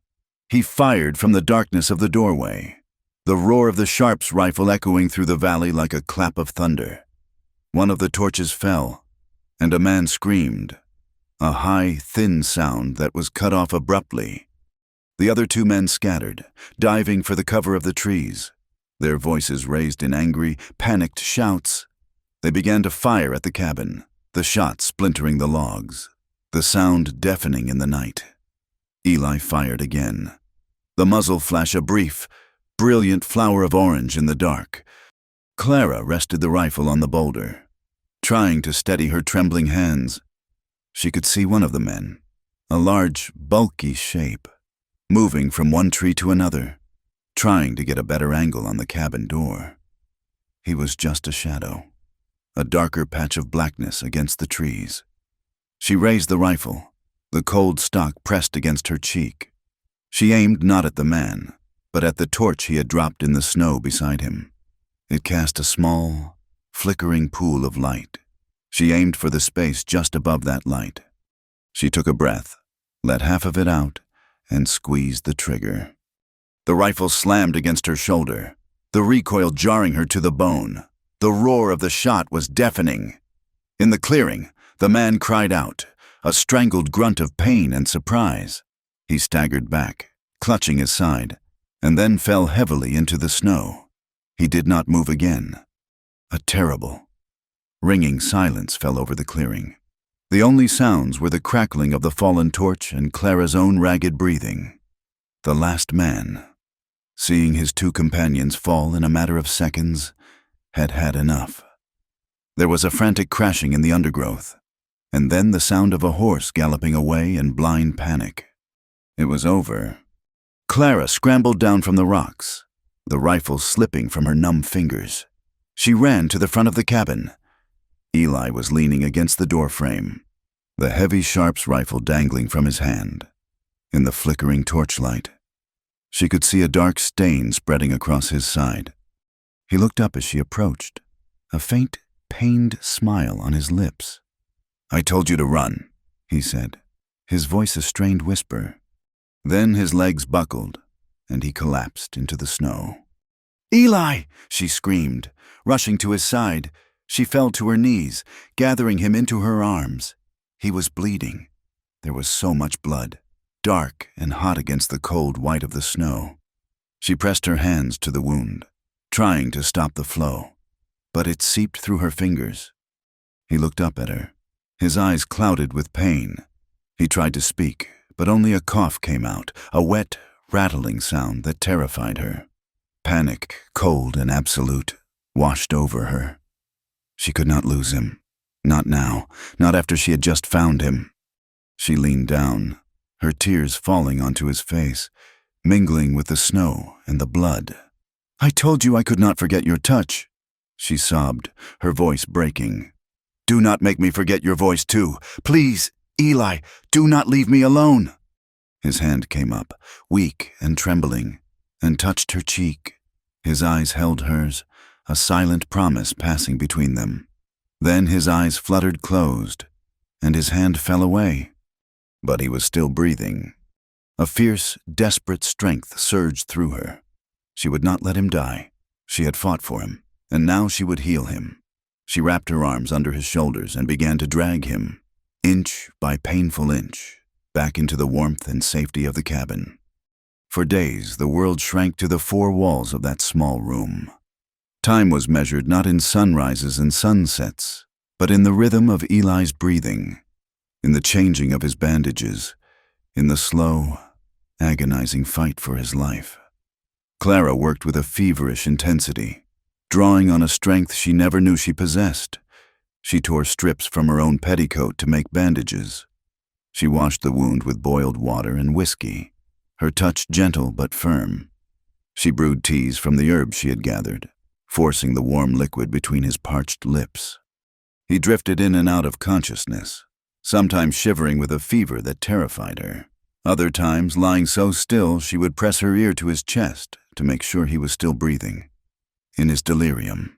He fired from the darkness of the doorway, the roar of the Sharp's rifle echoing through the valley like a clap of thunder. One of the torches fell, and a man screamed, a high, thin sound that was cut off abruptly. The other 2 men scattered, diving for the cover of the trees, their voices raised in angry, panicked shouts. They began to fire at the cabin, the shot splintering the logs, the sound deafening in the night. Eli fired again. The muzzle flash a brief, brilliant flower of orange in the dark. Clara rested the rifle on the boulder, trying to steady her trembling hands. She could see one of the men, a large, bulky shape, moving from one tree to another, trying to get a better angle on the cabin door. He was just a shadow, a darker patch of blackness against the trees. She raised the rifle, the cold stock pressed against her cheek. She aimed not at the man, but at the torch he had dropped in the snow beside him. It cast a small, flickering pool of light. She aimed for the space just above that light. She took a breath, let half of it out, and squeezed the trigger. The rifle slammed against her shoulder, the recoil jarring her to the bone. The roar of the shot was deafening. In the clearing, the man cried out, a strangled grunt of pain and surprise. He staggered back, clutching his side, and then fell heavily into the snow. He did not move again. A terrible, ringing silence fell over the clearing. The only sounds were the crackling of the fallen torch and Clara's own ragged breathing. The last man, seeing his two companions fall in a matter of seconds, had had enough. There was a frantic crashing in the undergrowth, and then the sound of a horse galloping away in blind panic. It was over. Clara scrambled down from the rocks, the rifle slipping from her numb fingers. She ran to the front of the cabin. Eli was leaning against the doorframe, the heavy Sharps rifle dangling from his hand. In the flickering torchlight, she could see a dark stain spreading across his side. He looked up as she approached, a faint, pained smile on his lips. "I told you to run," he said, his voice a strained whisper. Then his legs buckled, and he collapsed into the snow. "Eli!" she screamed. Rushing to his side, she fell to her knees, gathering him into her arms. He was bleeding. There was so much blood, dark and hot against the cold white of the snow. She pressed her hands to the wound, trying to stop the flow, but it seeped through her fingers. He looked up at her, his eyes clouded with pain. He tried to speak, but only a cough came out, a wet, rattling sound that terrified her. Panic, cold and absolute, washed over her. She could not lose him. Not now, not after she had just found him. She leaned down, her tears falling onto his face, mingling with the snow and the blood. "I told you I could not forget your touch," she sobbed, her voice breaking. "Do not make me forget your voice too. Please, Eli, do not leave me alone." His hand came up, weak and trembling, and touched her cheek. His eyes held hers, a silent promise passing between them. Then his eyes fluttered closed, and his hand fell away. But he was still breathing. A fierce, desperate strength surged through her. She would not let him die. She had fought for him, and now she would heal him. She wrapped her arms under his shoulders and began to drag him, inch by painful inch, back into the warmth and safety of the cabin. For days, the world shrank to the four walls of that small room. Time was measured not in sunrises and sunsets, but in the rhythm of Eli's breathing, in the changing of his bandages, in the slow, agonizing fight for his life. Clara worked with a feverish intensity, drawing on a strength she never knew she possessed. She tore strips from her own petticoat to make bandages. She washed the wound with boiled water and whiskey, her touch gentle but firm. She brewed teas from the herbs she had gathered, forcing the warm liquid between his parched lips. He drifted in and out of consciousness, sometimes shivering with a fever that terrified her. Other times, lying so still, she would press her ear to his chest to make sure he was still breathing. In his delirium,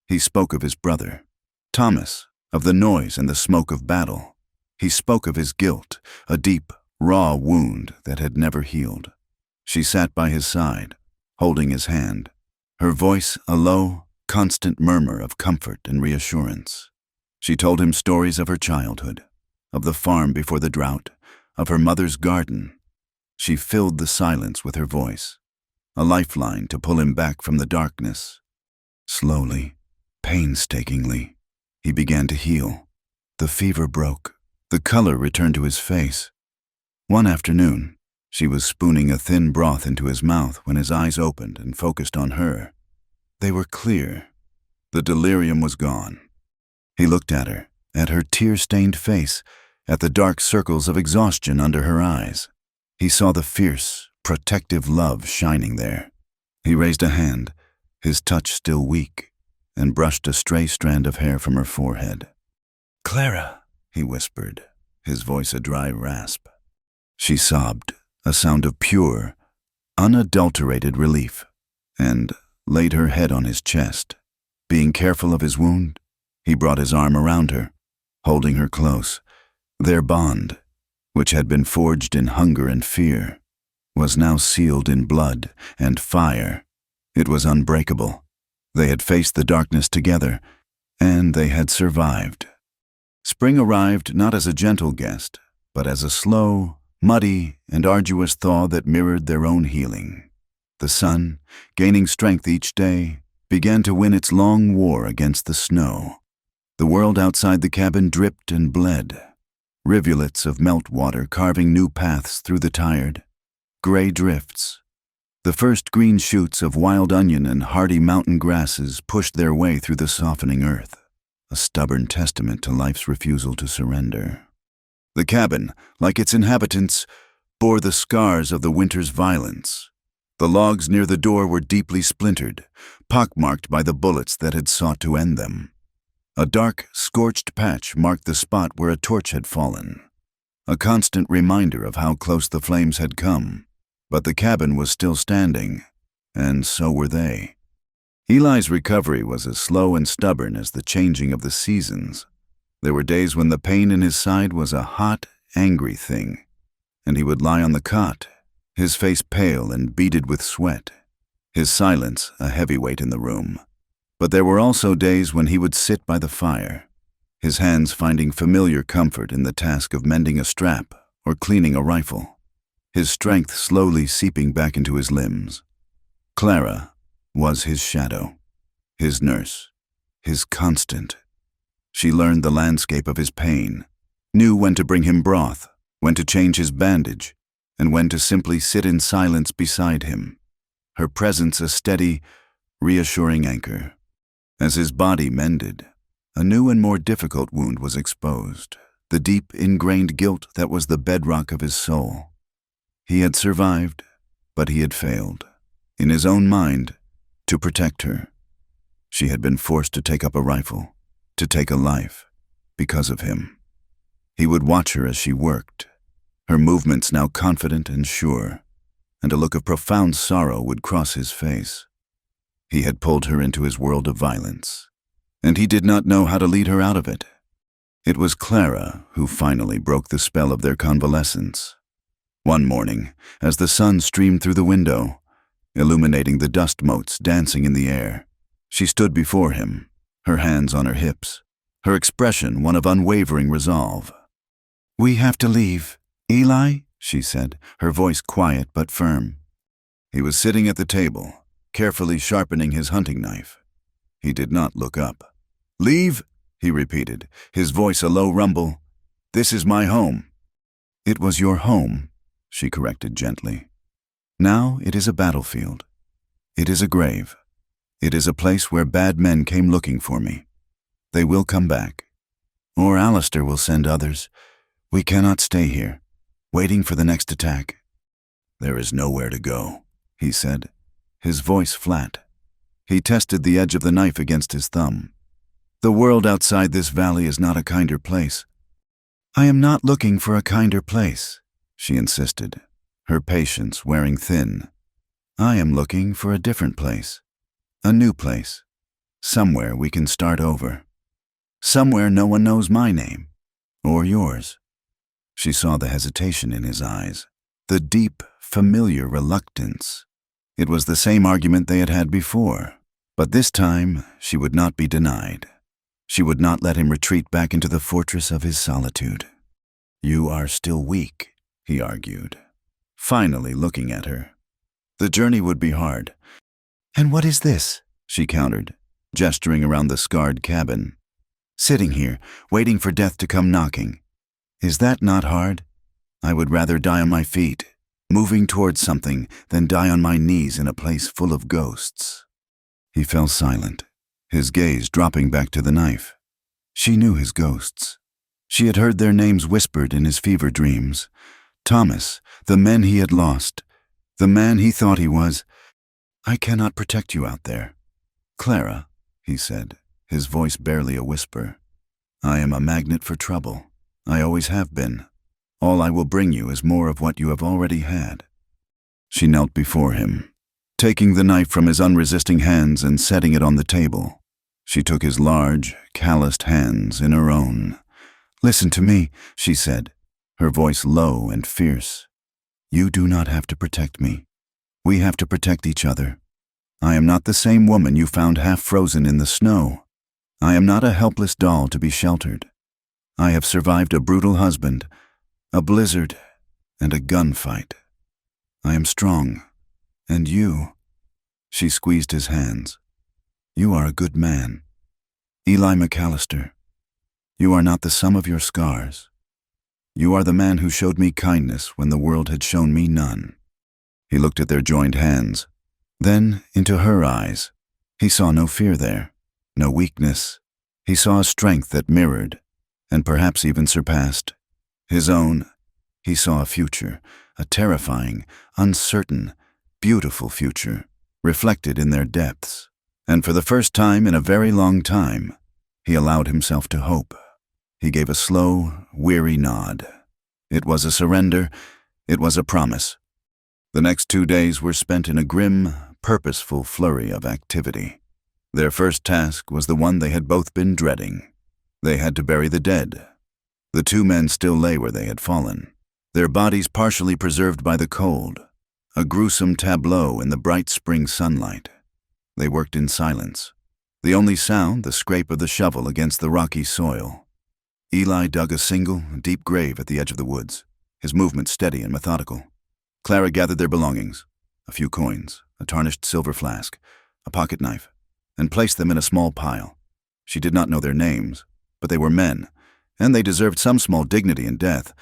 he spoke of his brother, Thomas, of the noise and the smoke of battle. He spoke of his guilt, a deep, raw wound that had never healed. She sat by his side, holding his hand, her voice a low, constant murmur of comfort and reassurance. She told him stories of her childhood, of the farm before the drought, of her mother's garden. She filled the silence with her voice, a lifeline to pull him back from the darkness. Slowly, painstakingly, he began to heal. The fever broke. The color returned to his face. One afternoon, she was spooning a thin broth into his mouth when his eyes opened and focused on her. They were clear. The delirium was gone. He looked at her tear-stained face, at the dark circles of exhaustion under her eyes. He saw the fierce, protective love shining there. He raised a hand, his touch still weak, and brushed a stray strand of hair from her forehead. "Clara," he whispered, his voice a dry rasp. She sobbed, a sound of pure, unadulterated relief, and laid her head on his chest. Being careful of his wound, he brought his arm around her, holding her close. Their bond, which had been forged in hunger and fear, was now sealed in blood and fire. It was unbreakable. They had faced the darkness together, and they had survived. Spring arrived not as a gentle guest, but as a slow, muddy and arduous thaw that mirrored their own healing. The sun, gaining strength each day, began to win its long war against the snow. The world outside the cabin dripped and bled, rivulets of meltwater carving new paths through the tired, gray drifts. The first green shoots of wild onion and hardy mountain grasses pushed their way through the softening earth, a stubborn testament to life's refusal to surrender. The cabin, like its inhabitants, bore the scars of the winter's violence. The logs near the door were deeply splintered, pockmarked by the bullets that had sought to end them. A dark, scorched patch marked the spot where a torch had fallen, a constant reminder of how close the flames had come. But the cabin was still standing, and so were they. Eli's recovery was as slow and stubborn as the changing of the seasons. There were days when the pain in his side was a hot, angry thing, and he would lie on the cot, his face pale and beaded with sweat, his silence a heavyweight in the room. But there were also days when he would sit by the fire, his hands finding familiar comfort in the task of mending a strap or cleaning a rifle, his strength slowly seeping back into his limbs. Clara was his shadow, his nurse, his constant. She learned the landscape of his pain, knew when to bring him broth, when to change his bandage, and when to simply sit in silence beside him, her presence a steady, reassuring anchor. As his body mended, a new and more difficult wound was exposed, the deep, ingrained guilt that was the bedrock of his soul. He had survived, but he had failed, in his own mind, to protect her. She had been forced to take up a rifle, to take a life, because of him. He would watch her as she worked, her movements now confident and sure, and a look of profound sorrow would cross his face. He had pulled her into his world of violence, and he did not know how to lead her out of it. It was Clara who finally broke the spell of their convalescence. One morning, as the sun streamed through the window, illuminating the dust motes dancing in the air, she stood before him, her hands on her hips, her expression one of unwavering resolve. "We have to leave, Eli," she said, her voice quiet but firm. He was sitting at the table, carefully sharpening his hunting knife. He did not look up. "Leave?" he repeated, his voice a low rumble. "This is my home." "It was your home," she corrected gently. "Now it is a battlefield. It is a grave. It is a place where bad men came looking for me. They will come back. Or Alistair will send others. We cannot stay here, waiting for the next attack." "There is nowhere to go," he said, his voice flat. He tested the edge of the knife against his thumb. "The world outside this valley is not a kinder place." "I am not looking for a kinder place," she insisted, her patience wearing thin. "I am looking for a different place, a new place, somewhere we can start over, somewhere no one knows my name, or yours." She saw the hesitation in his eyes, the deep, familiar reluctance. It was the same argument they had had before, but this time she would not be denied. She would not let him retreat back into the fortress of his solitude. "You are still weak," he argued, finally looking at her. The journey would be hard. "And what is this?" she countered, gesturing around the scarred cabin. "Sitting here, waiting for death to come knocking. Is that not hard? I would rather die on my feet, moving towards something, than die on my knees in a place full of ghosts." He fell silent, his gaze dropping back to the knife. She knew his ghosts. She had heard their names whispered in his fever dreams. Thomas, the men he had lost, the man he thought he was. "I cannot protect you out there." "Clara," he said, his voice barely a whisper, "I am a magnet for trouble. I always have been. All I will bring you is more of what you have already had." She knelt before him, taking the knife from his unresisting hands and setting it on the table. She took his large, calloused hands in her own. "Listen to me," she said, her voice low and fierce. "You do not have to protect me. We have to protect each other. I am not the same woman you found half frozen in the snow. I am not a helpless doll to be sheltered. I have survived a brutal husband, a blizzard, and a gunfight. I am strong. And you? She squeezed his hands. You are a good man. Eli McAllister, you are not the sum of your scars. You are the man who showed me kindness when the world had shown me none. He looked at their joined hands, then into her eyes. He saw no fear there, no weakness. He saw a strength that mirrored, and perhaps even surpassed, his own. He saw a future, a terrifying, uncertain, beautiful future, reflected in their depths. And for the first time in a very long time, he allowed himself to hope. He gave a slow, weary nod. It was a surrender. It was a promise. The next 2 days were spent in a grim, purposeful flurry of activity. Their first task was the one they had both been dreading. They had to bury the dead. The 2 men still lay where they had fallen, their bodies partially preserved by the cold, a gruesome tableau in the bright spring sunlight. They worked in silence, the only sound the scrape of the shovel against the rocky soil. Eli dug a single, deep grave at the edge of the woods, his movement steady and methodical. Clara gathered their belongings, a few coins, a tarnished silver flask, a pocket knife, and placed them in a small pile. She did not know their names, but they were men, and they deserved some small dignity in death.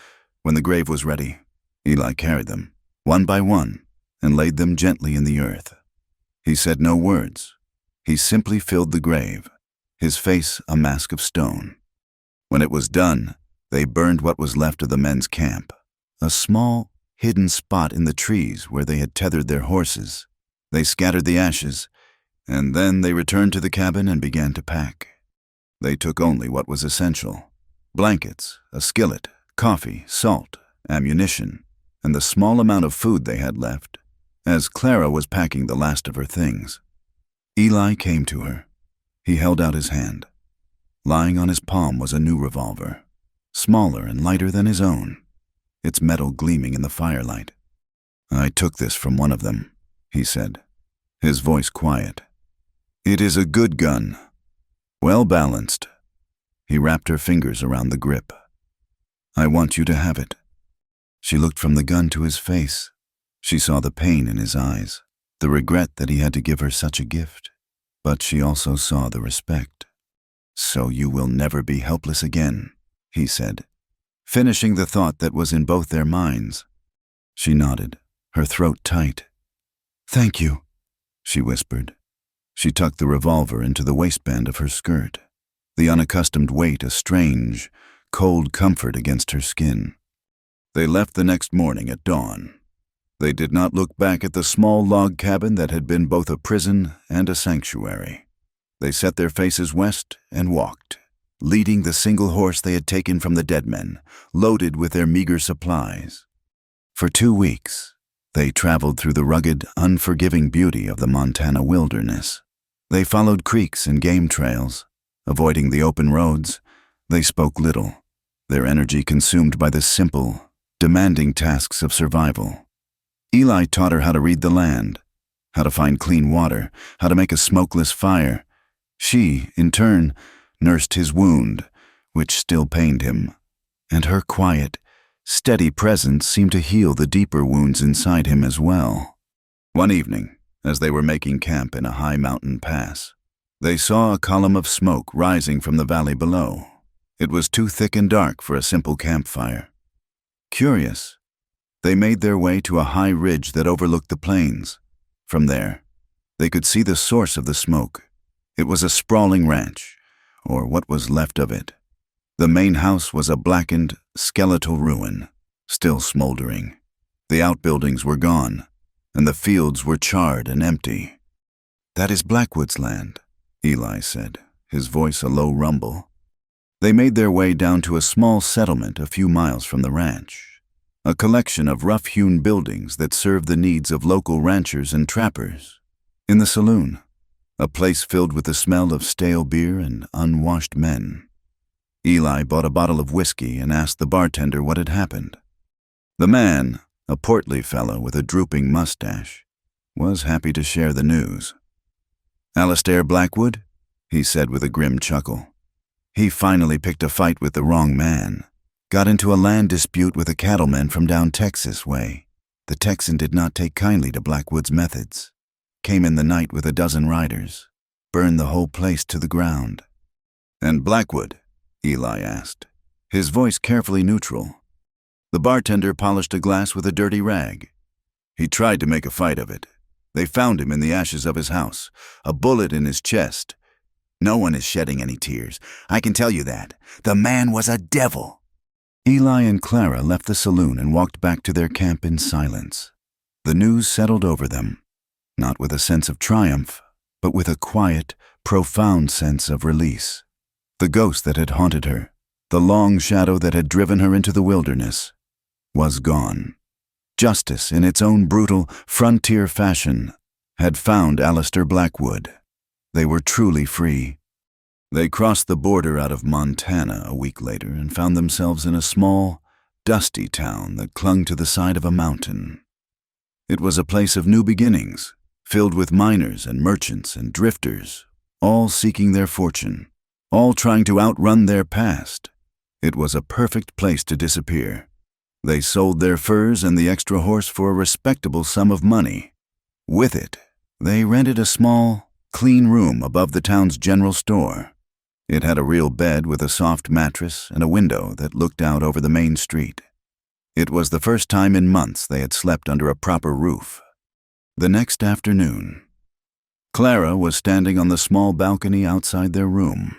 When the grave was ready, Eli carried them, one by one, and laid them gently in the earth. He said no words. He simply filled the grave, his face a mask of stone. When it was done, they burned what was left of the men's camp, a small, hidden spot in the trees where they had tethered their horses. They scattered the ashes, and then they returned to the cabin and began to pack. They took only what was essential: blankets, a skillet, coffee, salt, ammunition, and the small amount of food they had left. As Clara was packing the last of her things, Eli came to her. He held out his hand. Lying on his palm was a new revolver, smaller and lighter than his own, its metal gleaming in the firelight. I took this from one of them, he said, his voice quiet. It is a good gun, well balanced. He wrapped her fingers around the grip. I want you to have it. She looked from the gun to his face. She saw the pain in his eyes, the regret that he had to give her such a gift. But she also saw the respect. So you will never be helpless again, he said, finishing the thought that was in both their minds. She nodded, her throat tight. Thank you, she whispered. She tucked the revolver into the waistband of her skirt, the unaccustomed weight a strange, cold comfort against her skin. They left the next morning at dawn. They did not look back at the small log cabin that had been both a prison and a sanctuary. They set their faces west and walked, leading the single horse they had taken from the dead men, loaded with their meager supplies. For 2 weeks, they traveled through the rugged, unforgiving beauty of the Montana wilderness. They followed creeks and game trails. Avoiding the open roads, they spoke little, their energy consumed by the simple, demanding tasks of survival. Eli taught her how to read the land, how to find clean water, how to make a smokeless fire. She, in turn, nursed his wound, which still pained him, and her quiet, steady presence seemed to heal the deeper wounds inside him as well. One evening, as they were making camp in a high mountain pass, they saw a column of smoke rising from the valley below. It was too thick and dark for a simple campfire. Curious, they made their way to a high ridge that overlooked the plains. From there, they could see the source of the smoke. It was a sprawling ranch, or what was left of it. The main house was a blackened, skeletal ruin, still smoldering. The outbuildings were gone, and the fields were charred and empty. That is Blackwood's land, Eli said, his voice a low rumble. They made their way down to a small settlement a few miles from the ranch, a collection of rough-hewn buildings that served the needs of local ranchers and trappers. In the saloon, a place filled with the smell of stale beer and unwashed men, Eli bought a bottle of whiskey and asked the bartender what had happened. The man, a portly fellow with a drooping mustache, was happy to share the news. Alistair Blackwood, he said with a grim chuckle. He finally picked a fight with the wrong man. Got into a land dispute with a cattleman from down Texas way. The Texan did not take kindly to Blackwood's methods. Came in the night with a dozen riders. Burned the whole place to the ground. "And Blackwood?" Eli asked, his voice carefully neutral. The bartender polished a glass with a dirty rag. "He tried to make a fight of it. They found him in the ashes of his house, a bullet in his chest. No one is shedding any tears, I can tell you that. The man was a devil." Eli and Clara left the saloon and walked back to their camp in silence. The news settled over them, not with a sense of triumph, but with a quiet, profound sense of release. The ghost that had haunted her, the long shadow that had driven her into the wilderness, was gone. Justice, in its own brutal, frontier fashion, had found Alistair Blackwood. They were truly free. They crossed the border out of Montana a week later and found themselves in a small, dusty town that clung to the side of a mountain. It was a place of new beginnings, filled with miners and merchants and drifters, all seeking their fortune, all trying to outrun their past. It was a perfect place to disappear. They sold their furs and the extra horse for a respectable sum of money. With it, they rented a small, clean room above the town's general store. It had a real bed with a soft mattress and a window that looked out over the main street. It was the first time in months they had slept under a proper roof. The next afternoon, Clara was standing on the small balcony outside their room,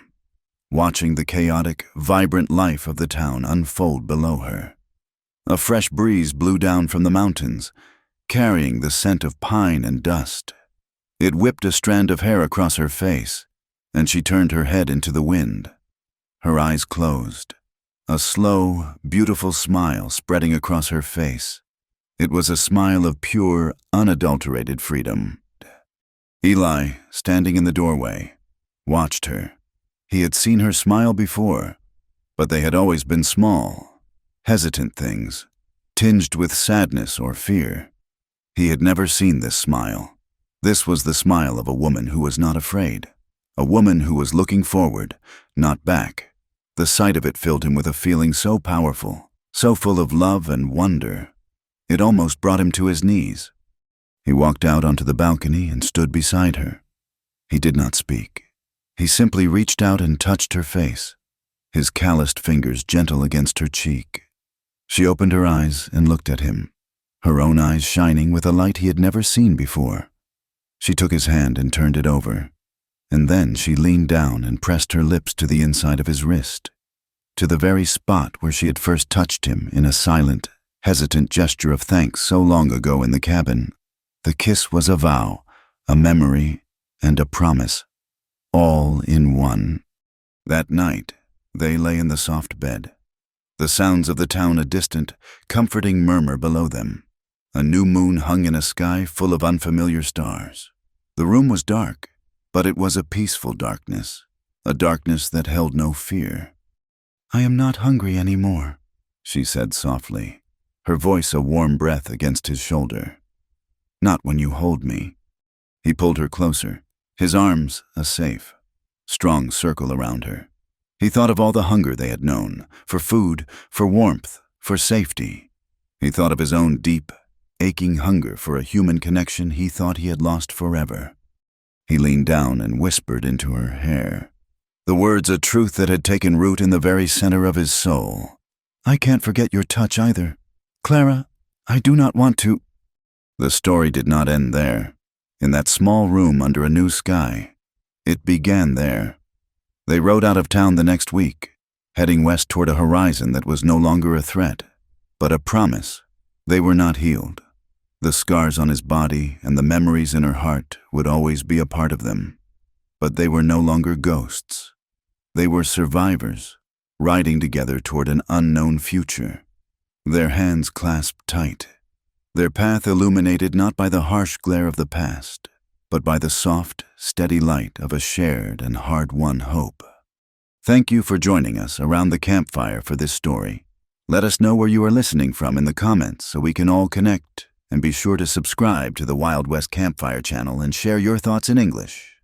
watching the chaotic, vibrant life of the town unfold below her. A fresh breeze blew down from the mountains, carrying the scent of pine and dust. It whipped a strand of hair across her face, and she turned her head into the wind. Her eyes closed, a slow, beautiful smile spreading across her face. It was a smile of pure, unadulterated freedom. Eli, standing in the doorway, watched her. He had seen her smile before, but they had always been small, hesitant things, tinged with sadness or fear. He had never seen this smile. This was the smile of a woman who was not afraid. A woman who was looking forward, not back. The sight of it filled him with a feeling so powerful, so full of love and wonder. It almost brought him to his knees. He walked out onto the balcony and stood beside her. He did not speak. He simply reached out and touched her face, his calloused fingers gentle against her cheek. She opened her eyes and looked at him, her own eyes shining with a light he had never seen before. She took his hand and turned it over. And then she leaned down and pressed her lips to the inside of his wrist, to the very spot where she had first touched him in a silent, hesitant gesture of thanks so long ago in the cabin. The kiss was a vow, a memory, and a promise, all in one. That night, they lay in the soft bed, the sounds of the town a distant, comforting murmur below them. A new moon hung in a sky full of unfamiliar stars. The room was dark, but it was a peaceful darkness, a darkness that held no fear. "I am not hungry anymore," she said softly, her voice a warm breath against his shoulder. "Not when you hold me." He pulled her closer, his arms a safe, strong circle around her. He thought of all the hunger they had known, for food, for warmth, for safety. He thought of his own deep, aching hunger for a human connection he thought he had lost forever. He leaned down and whispered into her hair, the words a truth that had taken root in the very center of his soul. "I can't forget your touch either. Clara, I do not want to—" The story did not end there, in that small room under a new sky. It began there. They rode out of town the next week, heading west toward a horizon that was no longer a threat, but a promise. They were not healed. The scars on his body and the memories in her heart would always be a part of them. But they were no longer ghosts. They were survivors, riding together toward an unknown future. Their hands clasped tight, their path illuminated not by the harsh glare of the past, but by the soft, steady light of a shared and hard-won hope. Thank you for joining us around the campfire for this story. Let us know where you are listening from in the comments so we can all connect. And be sure to subscribe to the Wild West Campfire channel and share your thoughts in English.